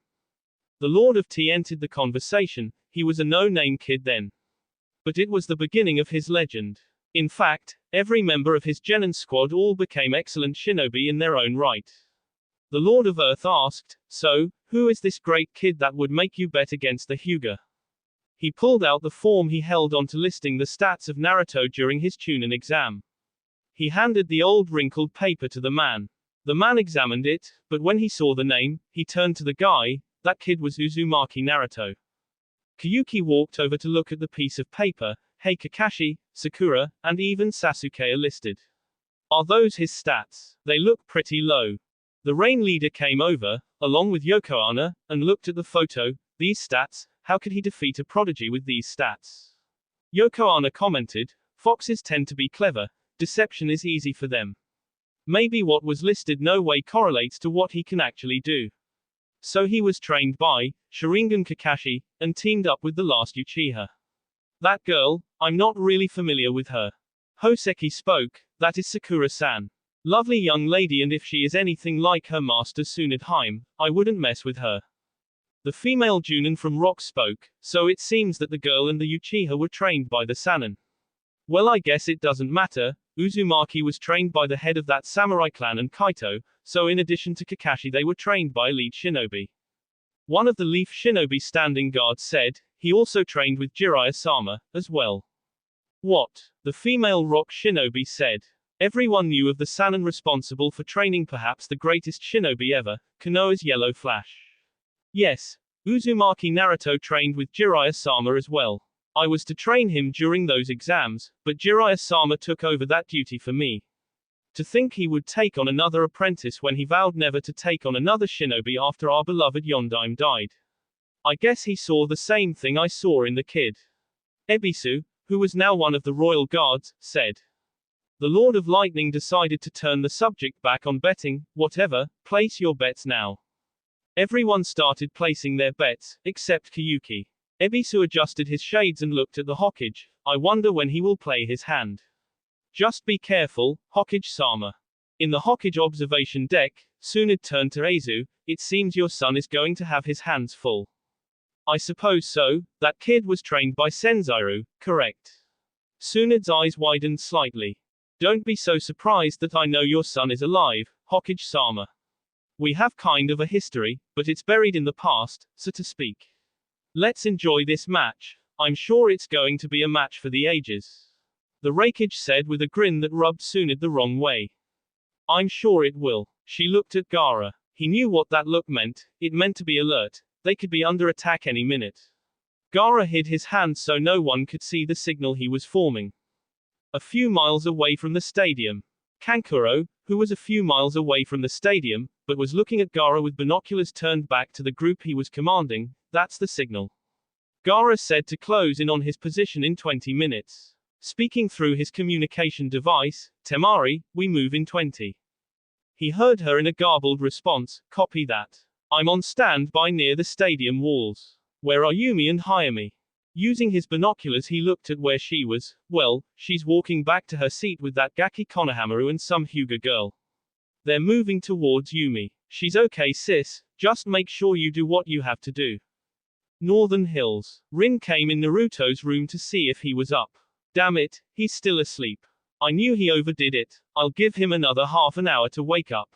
The Lord of Tea entered the conversation. He was a no-name kid then. But it was the beginning of his legend. In fact, every member of his Genin squad all became excellent shinobi in their own right. The Lord of Earth asked, so, who is this great kid that would make you bet against the Hyuga? He pulled out the form he held onto listing the stats of Naruto during his Chunin exam. He handed the old wrinkled paper to the man. The man examined it, but when he saw the name, he turned to the guy. That kid was Uzumaki Naruto. Kayuki walked over to look at the piece of paper. Hey, Kakashi, Sakura, and even Sasuke are listed. Are those his stats? They look pretty low. The Rain leader came over, along with Yokohana, and looked at the photo. These stats, how could he defeat a prodigy with these stats? Yokohana commented, foxes tend to be clever, deception is easy for them. Maybe what was listed no way correlates to what he can actually do. So he was trained by Sharingan Kakashi, and teamed up with the last Uchiha. That girl, I'm not really familiar with her. Hoseki spoke. That is Sakura-san. Lovely young lady, and if she is anything like her master Tsunade, I wouldn't mess with her. The female Junin from Rock spoke. So it seems that the girl and the Uchiha were trained by the Sannin. Well, I guess it doesn't matter. Uzumaki was trained by the head of that samurai clan and Kaito, so in addition to Kakashi they were trained by elite shinobi. One of the Leaf shinobi standing guards said, he also trained with Jiraiya-sama, as well. What? The female Rock shinobi said. Everyone knew of the Sannin responsible for training perhaps the greatest shinobi ever, Konoha's Yellow Flash. Yes, Uzumaki Naruto trained with Jiraiya-sama as well. I was to train him during those exams, but Jiraiya-sama took over that duty for me. To think he would take on another apprentice when he vowed never to take on another shinobi after our beloved Yondaime died. I guess he saw the same thing I saw in the kid. Ebisu, who was now one of the royal guards, said. The Lord of Lightning decided to turn the subject back on betting. Whatever, place your bets now. Everyone started placing their bets, except Kayuki. Ebisu adjusted his shades and looked at the Hokage. I wonder when he will play his hand. Just be careful, Hokage-sama. In the Hokage observation deck, Tsunade turned to Aizu. It seems your son is going to have his hands full. I suppose so. That kid was trained by Senzairu, correct? Tsunade's eyes widened slightly. Don't be so surprised that I know your son is alive, Hokage-sama. We have kind of a history, but it's buried in the past, so to speak. Let's enjoy this match. I'm sure it's going to be a match for the ages. The Raikage said with a grin that rubbed Tsunade the wrong way. I'm sure it will. She looked at Gaara. He knew what that look meant. It meant to be alert. They could be under attack any minute. Gaara hid his hand so no one could see the signal he was forming. A few miles away from the stadium, Kankuro, who was a few miles away from the stadium, but was looking at Gaara with binoculars turned back to the group he was commanding, that's the signal. Gaara said to close in on his position in 20 minutes. Speaking through his communication device, Temari, we move in 20. He heard her in a garbled response, copy that. I'm on standby near the stadium walls. Where are Yumi and Hayami? Using his binoculars he looked at where she was. Well, she's walking back to her seat with that Gaki Konohamaru and some Hyuga girl. They're moving towards Yumi. She's okay sis, just make sure you do what you have to do. Northern Hills. Rin came in Naruto's room to see if he was up. Damn it, he's still asleep. I knew he overdid it. I'll give him another half an hour to wake up.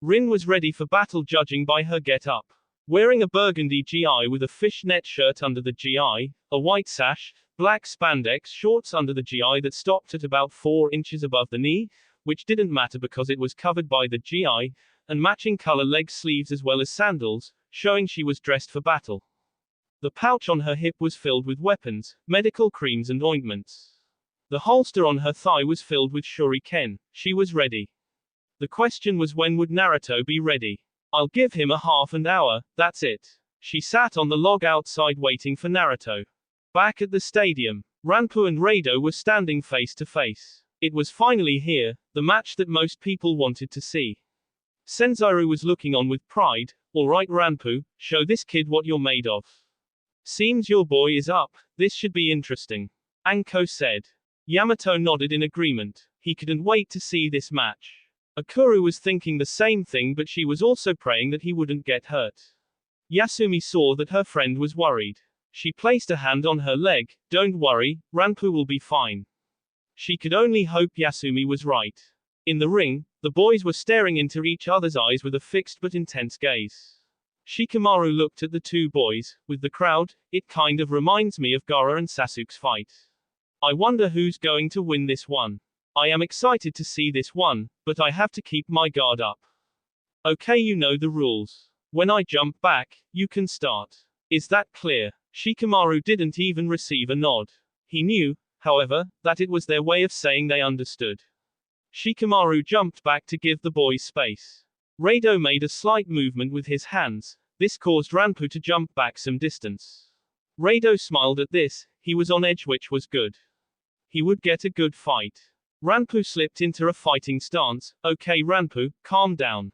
Rin was ready for battle judging by her get-up. Wearing a burgundy GI with a fishnet shirt under the GI, a white sash, black spandex shorts under the GI that stopped at about 4 inches above the knee, which didn't matter because it was covered by the GI, and matching color leg sleeves as well as sandals, showing she was dressed for battle. The pouch on her hip was filled with weapons, medical creams and ointments. The holster on her thigh was filled with shuriken. She was ready. The question was when would Naruto be ready? I'll give him a half an hour, that's it. She sat on the log outside waiting for Naruto. Back at the stadium, Ranpu and Rado were standing face to face. It was finally here, the match that most people wanted to see. Senzaru was looking on with pride. Alright Ranpu, show this kid what you're made of. Seems your boy is up, this should be interesting. Anko said. Yamato nodded in agreement. He couldn't wait to see this match. Akuru was thinking the same thing but she was also praying that he wouldn't get hurt. Yasumi saw that her friend was worried. She placed a hand on her leg. Don't worry, Ranpu will be fine. She could only hope Yasumi was right. In the ring, the boys were staring into each other's eyes with a fixed but intense gaze. Shikamaru looked at the two boys. With the crowd, it kind of reminds me of Gaara and Sasuke's fight. I wonder who's going to win this one. I am excited to see this one, but I have to keep my guard up. Okay, you know the rules. When I jump back, you can start. Is that clear? Shikamaru didn't even receive a nod. He knew, however, that it was their way of saying they understood. Shikamaru jumped back to give the boys space. Rado made a slight movement with his hands. This caused Ranpu to jump back some distance. Rado smiled at this. He was on edge, which was good. He would get a good fight. Ranpu slipped into a fighting stance. Okay Ranpu, calm down.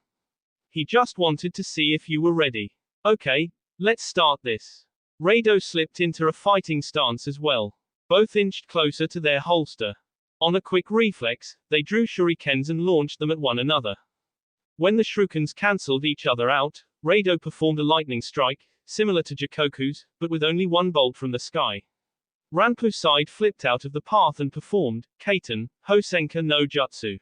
He just wanted to see if you were ready. Okay, let's start this. Rado slipped into a fighting stance as well. Both inched closer to their holster. On a quick reflex, they drew shurikens and launched them at one another. When the shurikens cancelled each other out, Rado performed a lightning strike, similar to Jikoku's, but with only one bolt from the sky. Ranpu side flipped out of the path and performed Kaiten, Hosenka no Jutsu.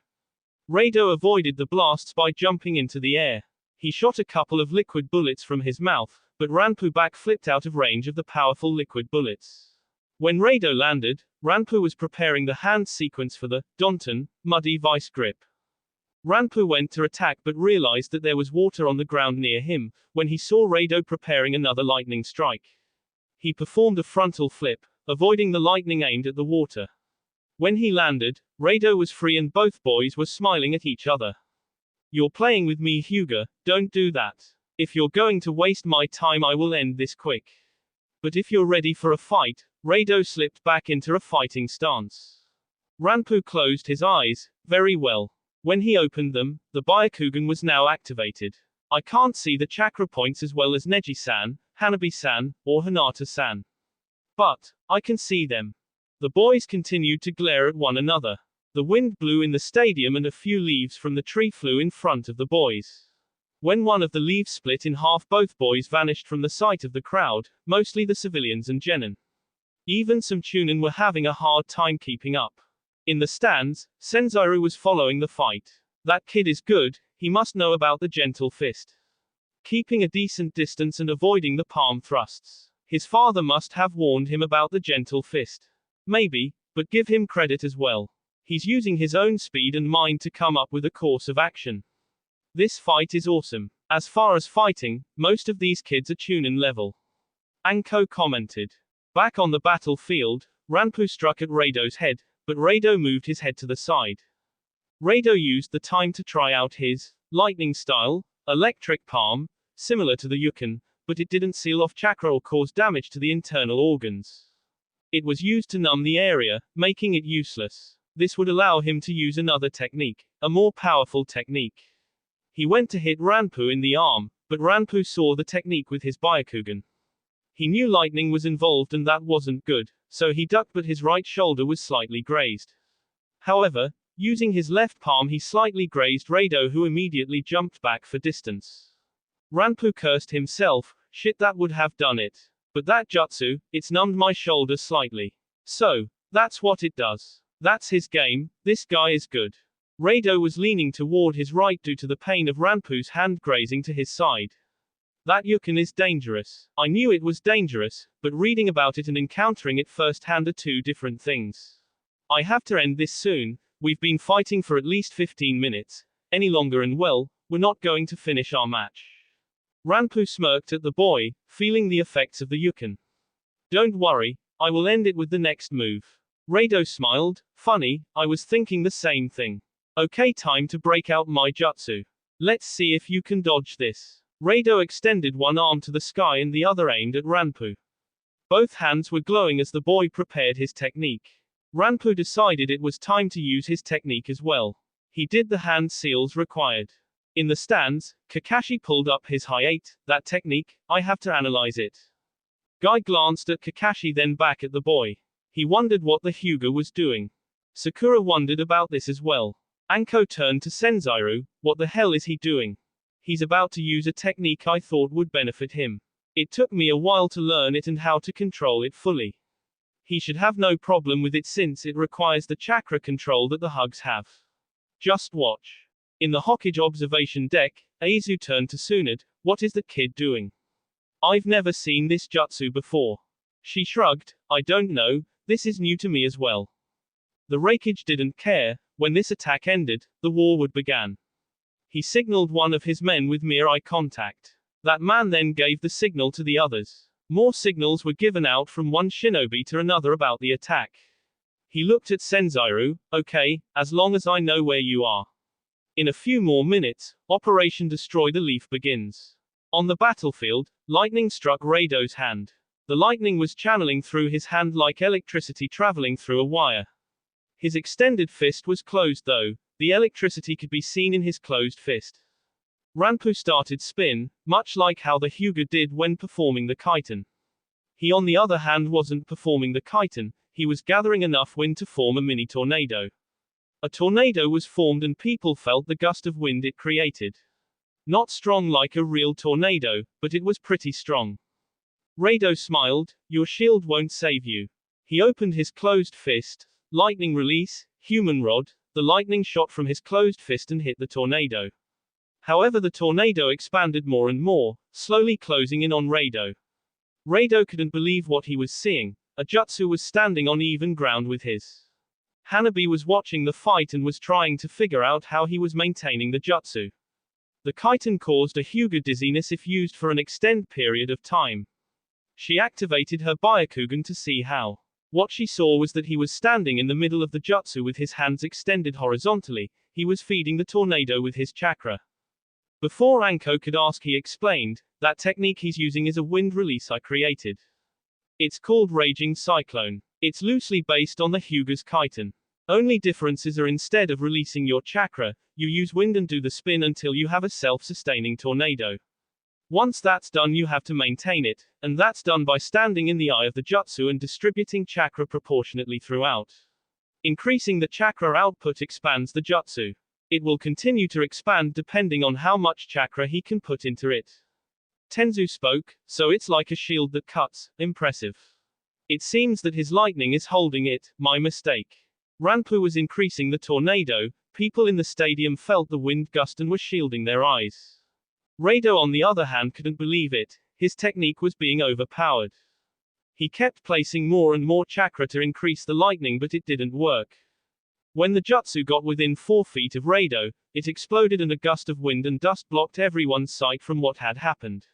Rado avoided the blasts by jumping into the air. He shot a couple of liquid bullets from his mouth, but Ranpu backflipped out of range of the powerful liquid bullets. When Rado landed, Ranpu was preparing the hand sequence for the Danton, muddy vice grip. Ranpu went to attack but realized that there was water on the ground near him, when he saw Rado preparing another lightning strike. He performed a frontal flip, avoiding the lightning aimed at the water. When he landed, Rado was free and both boys were smiling at each other. You're playing with me Hyuga, don't do that. If you're going to waste my time I will end this quick. But if you're ready for a fight, Rado slipped back into a fighting stance. Ranpu closed his eyes. Very well. When he opened them, the Byakugan was now activated. I can't see the chakra points as well as Neji-san, Hanabi-san, or Hinata-san. But I can see them. The boys continued to glare at one another. The wind blew in the stadium and a few leaves from the tree flew in front of the boys. When one of the leaves split in half, both boys vanished from the sight of the crowd, mostly the civilians and genin. Even some chunin were having a hard time keeping up. In the stands, Senzaru was following the fight. That kid is good, he must know about the gentle fist. Keeping a decent distance and avoiding the palm thrusts. His father must have warned him about the gentle fist. Maybe, but give him credit as well. He's using his own speed and mind to come up with a course of action. This fight is awesome. As far as fighting, most of these kids are chunin level. Anko commented. Back on the battlefield, Ranpu struck at Rado's head, but Rado moved his head to the side. Rado used the time to try out his lightning style, electric palm, similar to the Yukin, but it didn't seal off chakra or cause damage to the internal organs. It was used to numb the area, making it useless. This would allow him to use another technique, a more powerful technique. He went to hit Ranpu in the arm, but Ranpu saw the technique with his Byakugan. He knew lightning was involved and that wasn't good, so he ducked but his right shoulder was slightly grazed. However, using his left palm he slightly grazed Rado, who immediately jumped back for distance. Ranpu cursed himself, shit, that would have done it. But that jutsu, it's numbed my shoulder slightly. So, that's what it does. That's his game, this guy is good. Rado was leaning toward his right due to the pain of Ranpu's hand grazing to his side. That Yukin is dangerous. I knew it was dangerous, but reading about it and encountering it firsthand are two different things. I have to end this soon. We've been fighting for at least 15 minutes. Any longer and well, we're not going to finish our match. Ranpu smirked at the boy, feeling the effects of the Yukin. Don't worry, I will end it with the next move. Rado smiled. Funny, I was thinking the same thing. Okay, time to break out my jutsu. Let's see if you can dodge this. Rado extended one arm to the sky and the other aimed at Ranpu. Both hands were glowing as the boy prepared his technique. Ranpu decided it was time to use his technique as well. He did the hand seals required. In the stands, Kakashi pulled up his high 8, that technique, I have to analyze it. Guy glanced at Kakashi then back at the boy. He wondered what the Hyuga was doing. Sakura wondered about this as well. Anko turned to Senzairu, what the hell is he doing? He's about to use a technique I thought would benefit him. It took me a while to learn it and how to control it fully. He should have no problem with it since it requires the chakra control that the Hugs have. Just watch. In the Hokage observation deck, Aizu turned to Tsunade, what is the kid doing? I've never seen this jutsu before. She shrugged, I don't know, this is new to me as well. The Raikage didn't care. When this attack ended, the war would begin. He signaled one of his men with mere eye contact. That man then gave the signal to the others. More signals were given out from one shinobi to another about the attack. He looked at Senzairu, okay, as long as I know where you are. In a few more minutes, Operation Destroy the Leaf begins. On the battlefield, lightning struck Rado's hand. The lightning was channeling through his hand like electricity traveling through a wire. His extended fist was closed though. The electricity could be seen in his closed fist. Ranpu started spin, much like how the Hyuga did when performing the Kaiten. He on the other hand wasn't performing the Kaiten, he was gathering enough wind to form a mini tornado. A tornado was formed and people felt the gust of wind it created. Not strong like a real tornado, but it was pretty strong. Rado smiled, your shield won't save you. He opened his closed fist, lightning release, human rod, the lightning shot from his closed fist and hit the tornado. However, the tornado expanded more and more, slowly closing in on Rado. Rado couldn't believe what he was seeing. A jutsu was standing on even ground with his. Hanabi was watching the fight and was trying to figure out how he was maintaining the jutsu. The Kaiten caused a Hyuga dizziness if used for an extended period of time. She activated her Byakugan to see how. What she saw was that he was standing in the middle of the jutsu with his hands extended horizontally. He was feeding the tornado with his chakra. Before Anko could ask, he explained, that technique he's using is a wind release I created. It's called Raging Cyclone. It's loosely based on the Hyuga's Kaiten. Only differences are instead of releasing your chakra, you use wind and do the spin until you have a self-sustaining tornado. Once that's done you have to maintain it, and that's done by standing in the eye of the jutsu and distributing chakra proportionately throughout. Increasing the chakra output expands the jutsu. It will continue to expand depending on how much chakra he can put into it. Tenzu spoke, so it's like a shield that cuts, impressive. It seems that his lightning is holding it, my mistake. Ranpu was increasing the tornado, people in the stadium felt the wind gust and were shielding their eyes. Rado on the other hand couldn't believe it, his technique was being overpowered. He kept placing more and more chakra to increase the lightning but it didn't work. When the jutsu got within 4 feet of Rado, it exploded and a gust of wind and dust blocked everyone's sight from what had happened.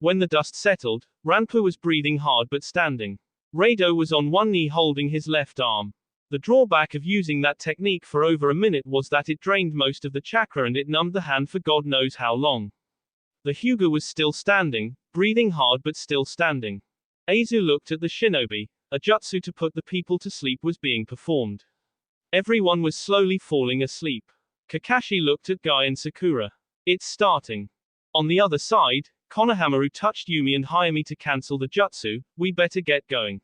When the dust settled, Ranpu was breathing hard but standing. Rado was on one knee holding his left arm. The drawback of using that technique for over a minute was that it drained most of the chakra and it numbed the hand for God knows how long. The Hyuga was still standing, breathing hard but still standing. Aizu looked at the shinobi. A jutsu to put the people to sleep was being performed. Everyone was slowly falling asleep. Kakashi looked at Guy and Sakura. It's starting. On the other side, Konohamaru touched Yumi and Hayami to cancel the jutsu. We better get going.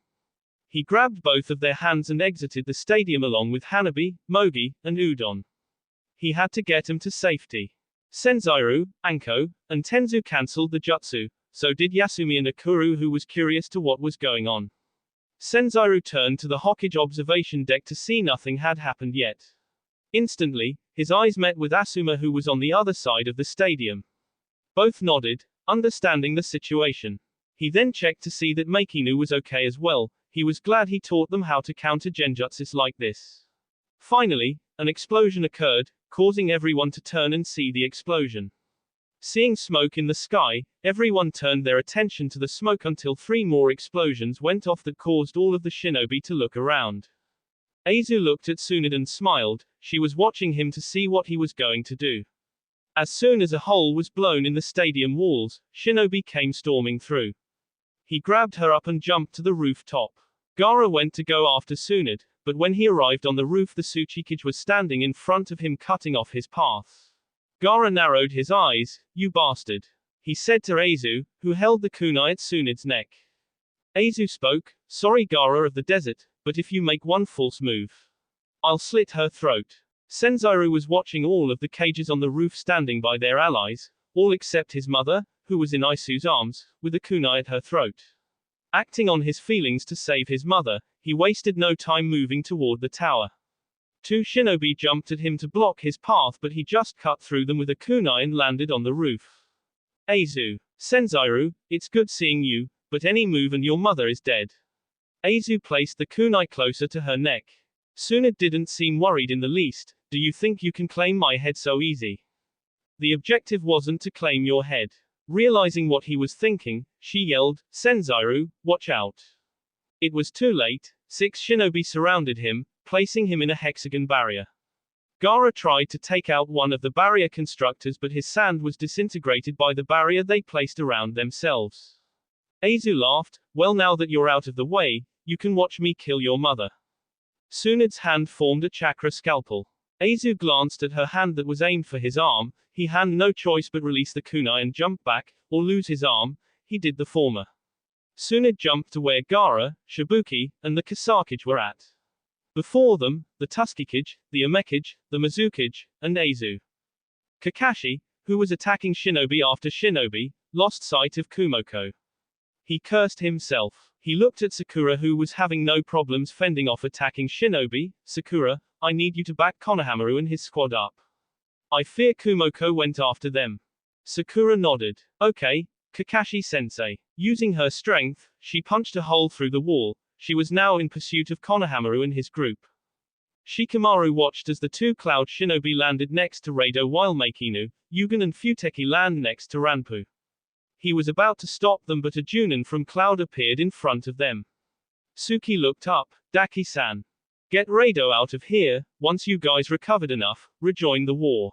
He grabbed both of their hands and exited the stadium along with Hanabi, Mogi, and Udon. He had to get them to safety. Senzairu, Anko, and Tenzu cancelled the jutsu, so did Yasumi and Akuru, who was curious to what was going on. Senzairu turned to the Hokage observation deck to see nothing had happened yet. Instantly, his eyes met with Asuma, who was on the other side of the stadium. Both nodded, understanding the situation. He then checked to see that Makinu was okay as well. He was glad he taught them how to counter genjutsus like this. Finally, an explosion occurred, causing everyone to turn and see the explosion. Seeing smoke in the sky, everyone turned their attention to the smoke until 3 more explosions went off that caused all of the shinobi to look around. Aizu looked at Tsunade and smiled. She was watching him to see what he was going to do. As soon as a hole was blown in the stadium walls, shinobi came storming through. He grabbed her up and jumped to the rooftop. Gaara went to go after Tsunade, but when he arrived on the roof, the Tsuchikage was standing in front of him, cutting off his path. Gaara narrowed his eyes. You bastard, he said to Aizu, who held the kunai at Tsunade's neck. Aizu spoke. Sorry, Gaara of the desert, but if you make one false move, I'll slit her throat. Senzairu was watching all of the cages on the roof standing by their allies, all except his mother, who was in Aisu's arms, with a kunai at her throat. Acting on his feelings to save his mother, he wasted no time moving toward the tower. 2 shinobi jumped at him to block his path, but he just cut through them with a kunai and landed on the roof. Aizu. Senzairu, it's good seeing you, but any move and your mother is dead. Aizu placed the kunai closer to her neck. Tsunade didn't seem worried in the least. Do you think you can claim my head so easy? The objective wasn't to claim your head. Realizing what he was thinking, she yelled, Senzairu, watch out. It was too late. 6 shinobi surrounded him, placing him in a hexagon barrier. Gaara tried to take out one of the barrier constructors, but his sand was disintegrated by the barrier they placed around themselves. Aizu laughed. Well, now that you're out of the way, you can watch me kill your mother. Tsunade's hand formed a chakra scalpel. Aizu glanced at her hand that was aimed for his arm. He had no choice but release the kunai and jump back, or lose his arm. He did the former. Tsunade jumped to where Gaara, Shibuki, and the Kasakage were at. Before them, the Tuskikage, the Omekage, the Mizukage, and Aizu. Kakashi, who was attacking shinobi after shinobi, lost sight of Kumoko. He cursed himself. He looked at Sakura, who was having no problems fending off attacking shinobi. Sakura, I need you to back Konohamaru and his squad up. I fear Kumoko went after them. Sakura nodded. Okay, Kakashi-sensei. Using her strength, she punched a hole through the wall. She was now in pursuit of Konohamaru and his group. Shikamaru watched as the 2 Cloud Shinobi landed next to Rado while Makinu, Yugen and Futeki land next to Ranpu. He was about to stop them, but a Junin from Cloud appeared in front of them. Suki looked up. Daki-san. Get Rado out of here. Once you guys recovered enough, rejoin the war.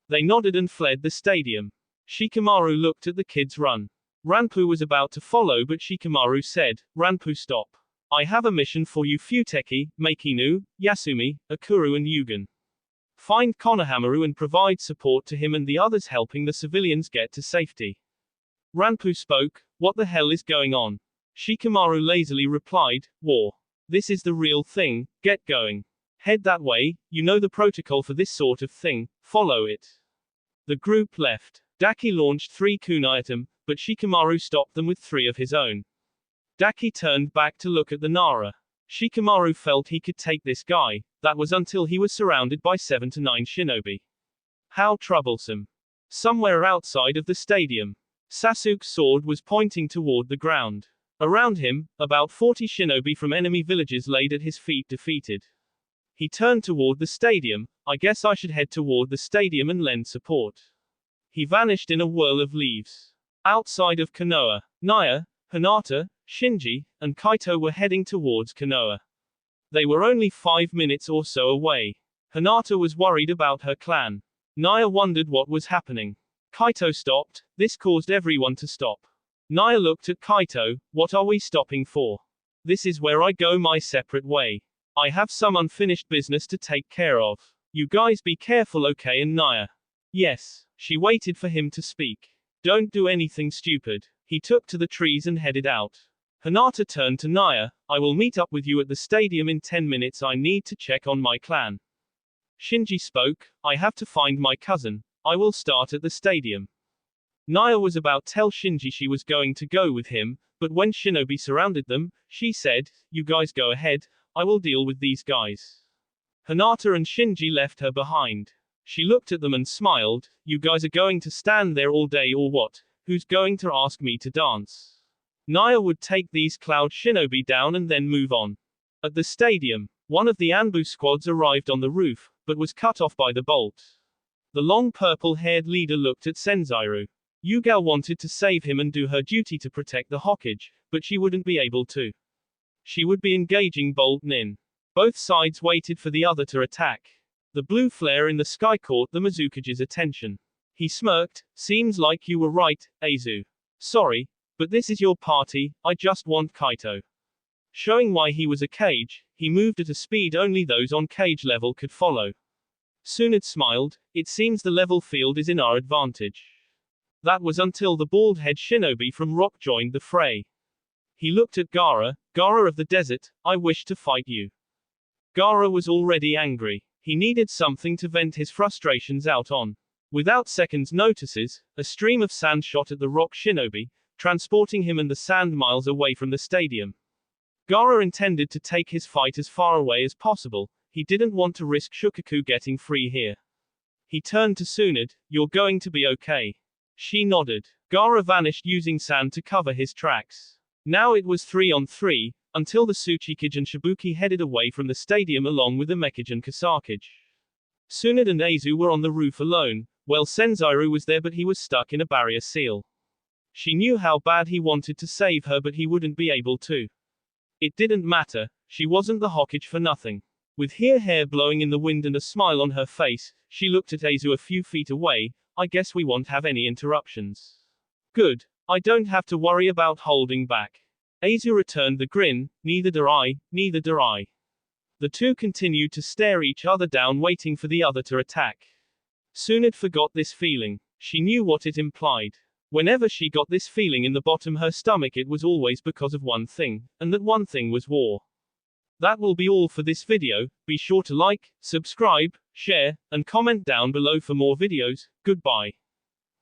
They nodded and fled the stadium. Shikamaru looked at the kids run. Ranpu was about to follow, but Shikamaru said, Ranpu, stop. I have a mission for you, Futeki, Makinu, Yasumi, Akuru and Yugen. Find Konohamaru and provide support to him and the others, helping the civilians get to safety. Ranpu spoke. What the hell is going on? Shikamaru lazily replied, war. This is the real thing, get going. Head that way, you know the protocol for this sort of thing, follow it. The group left. Daki launched 3 kunai at him, but Shikamaru stopped them with 3 of his own. Daki turned back to look at the Nara. Shikamaru felt he could take this guy. That was until he was surrounded by 7 to 9 shinobi. How troublesome. Somewhere outside of the stadium, Sasuke's sword was pointing toward the ground. Around him, about 40 shinobi from enemy villages laid at his feet, defeated. He turned toward the stadium. I guess I should head toward the stadium and lend support. He vanished in a whirl of leaves. Outside of Konoha, Naya, Hinata, Shinji, and Kaito were heading towards Konoha. They were only 5 minutes or so away. Hinata was worried about her clan. Naya wondered what was happening. Kaito stopped. This caused everyone to stop. Naya looked at Kaito. What are we stopping for? This is where I go my separate way. I have some unfinished business to take care of. You guys be careful, okay? And Naya. Yes. She waited for him to speak. Don't do anything stupid. He took to the trees and headed out. Hinata turned to Naya. I will meet up with you at the stadium in 10 minutes. I need to check on my clan. Shinji spoke. I have to find my cousin. I will start at the stadium. Naya was about to tell Shinji she was going to go with him, but when shinobi surrounded them, she said, you guys go ahead, I will deal with these guys. Hinata and Shinji left her behind. She looked at them and smiled. You guys are going to stand there all day or what? Who's going to ask me to dance? Naya would take these cloud shinobi down and then move on. At the stadium, one of the Anbu squads arrived on the roof, but was cut off by the bolt. The long purple-haired leader looked at Senzaru. Yugal wanted to save him and do her duty to protect the Hokage, but she wouldn't be able to. She would be engaging Bolt Nin. Both sides waited for the other to attack. The blue flare in the sky caught the Mizukage's attention. He smirked. Seems like you were right, Aizu. Sorry, but this is your party, I just want Kaito. Showing why he was a Kage, he moved at a speed only those on Kage level could follow. Tsunade smiled. It seems the level field is in our advantage. That was until the bald-head shinobi from Rock joined the fray. He looked at Gaara. Gaara of the desert, I wish to fight you. Gaara was already angry. He needed something to vent his frustrations out on. Without seconds' notices, a stream of sand shot at the Rock shinobi, transporting him and the sand miles away from the stadium. Gaara intended to take his fight as far away as possible. He didn't want to risk Shukaku getting free here. He turned to Tsunade. You're going to be okay. She nodded. Gaara vanished using sand to cover his tracks. Now it was 3-on-3, until the Tsuchikage and Shibuki headed away from the stadium along with the Mekage and Kasakage. Tsunade and Aizu were on the roof alone. Well, Senzaru was there, but he was stuck in a barrier seal. She knew how bad he wanted to save her, but he wouldn't be able to. It didn't matter. She wasn't the Hokage for nothing. With her hair blowing in the wind and a smile on her face, she looked at Aizu a few feet away. I guess we won't have any interruptions. Good. I don't have to worry about holding back. Aizu returned the grin. Neither do I, neither do I. The two continued to stare each other down, waiting for the other to attack. Tsunade forgot this feeling. She knew what it implied. Whenever she got this feeling in the bottom of her stomach, it was always because of one thing, and that one thing was war. That will be all for this video. Be sure to like, subscribe, share, and comment down below for more videos. Goodbye.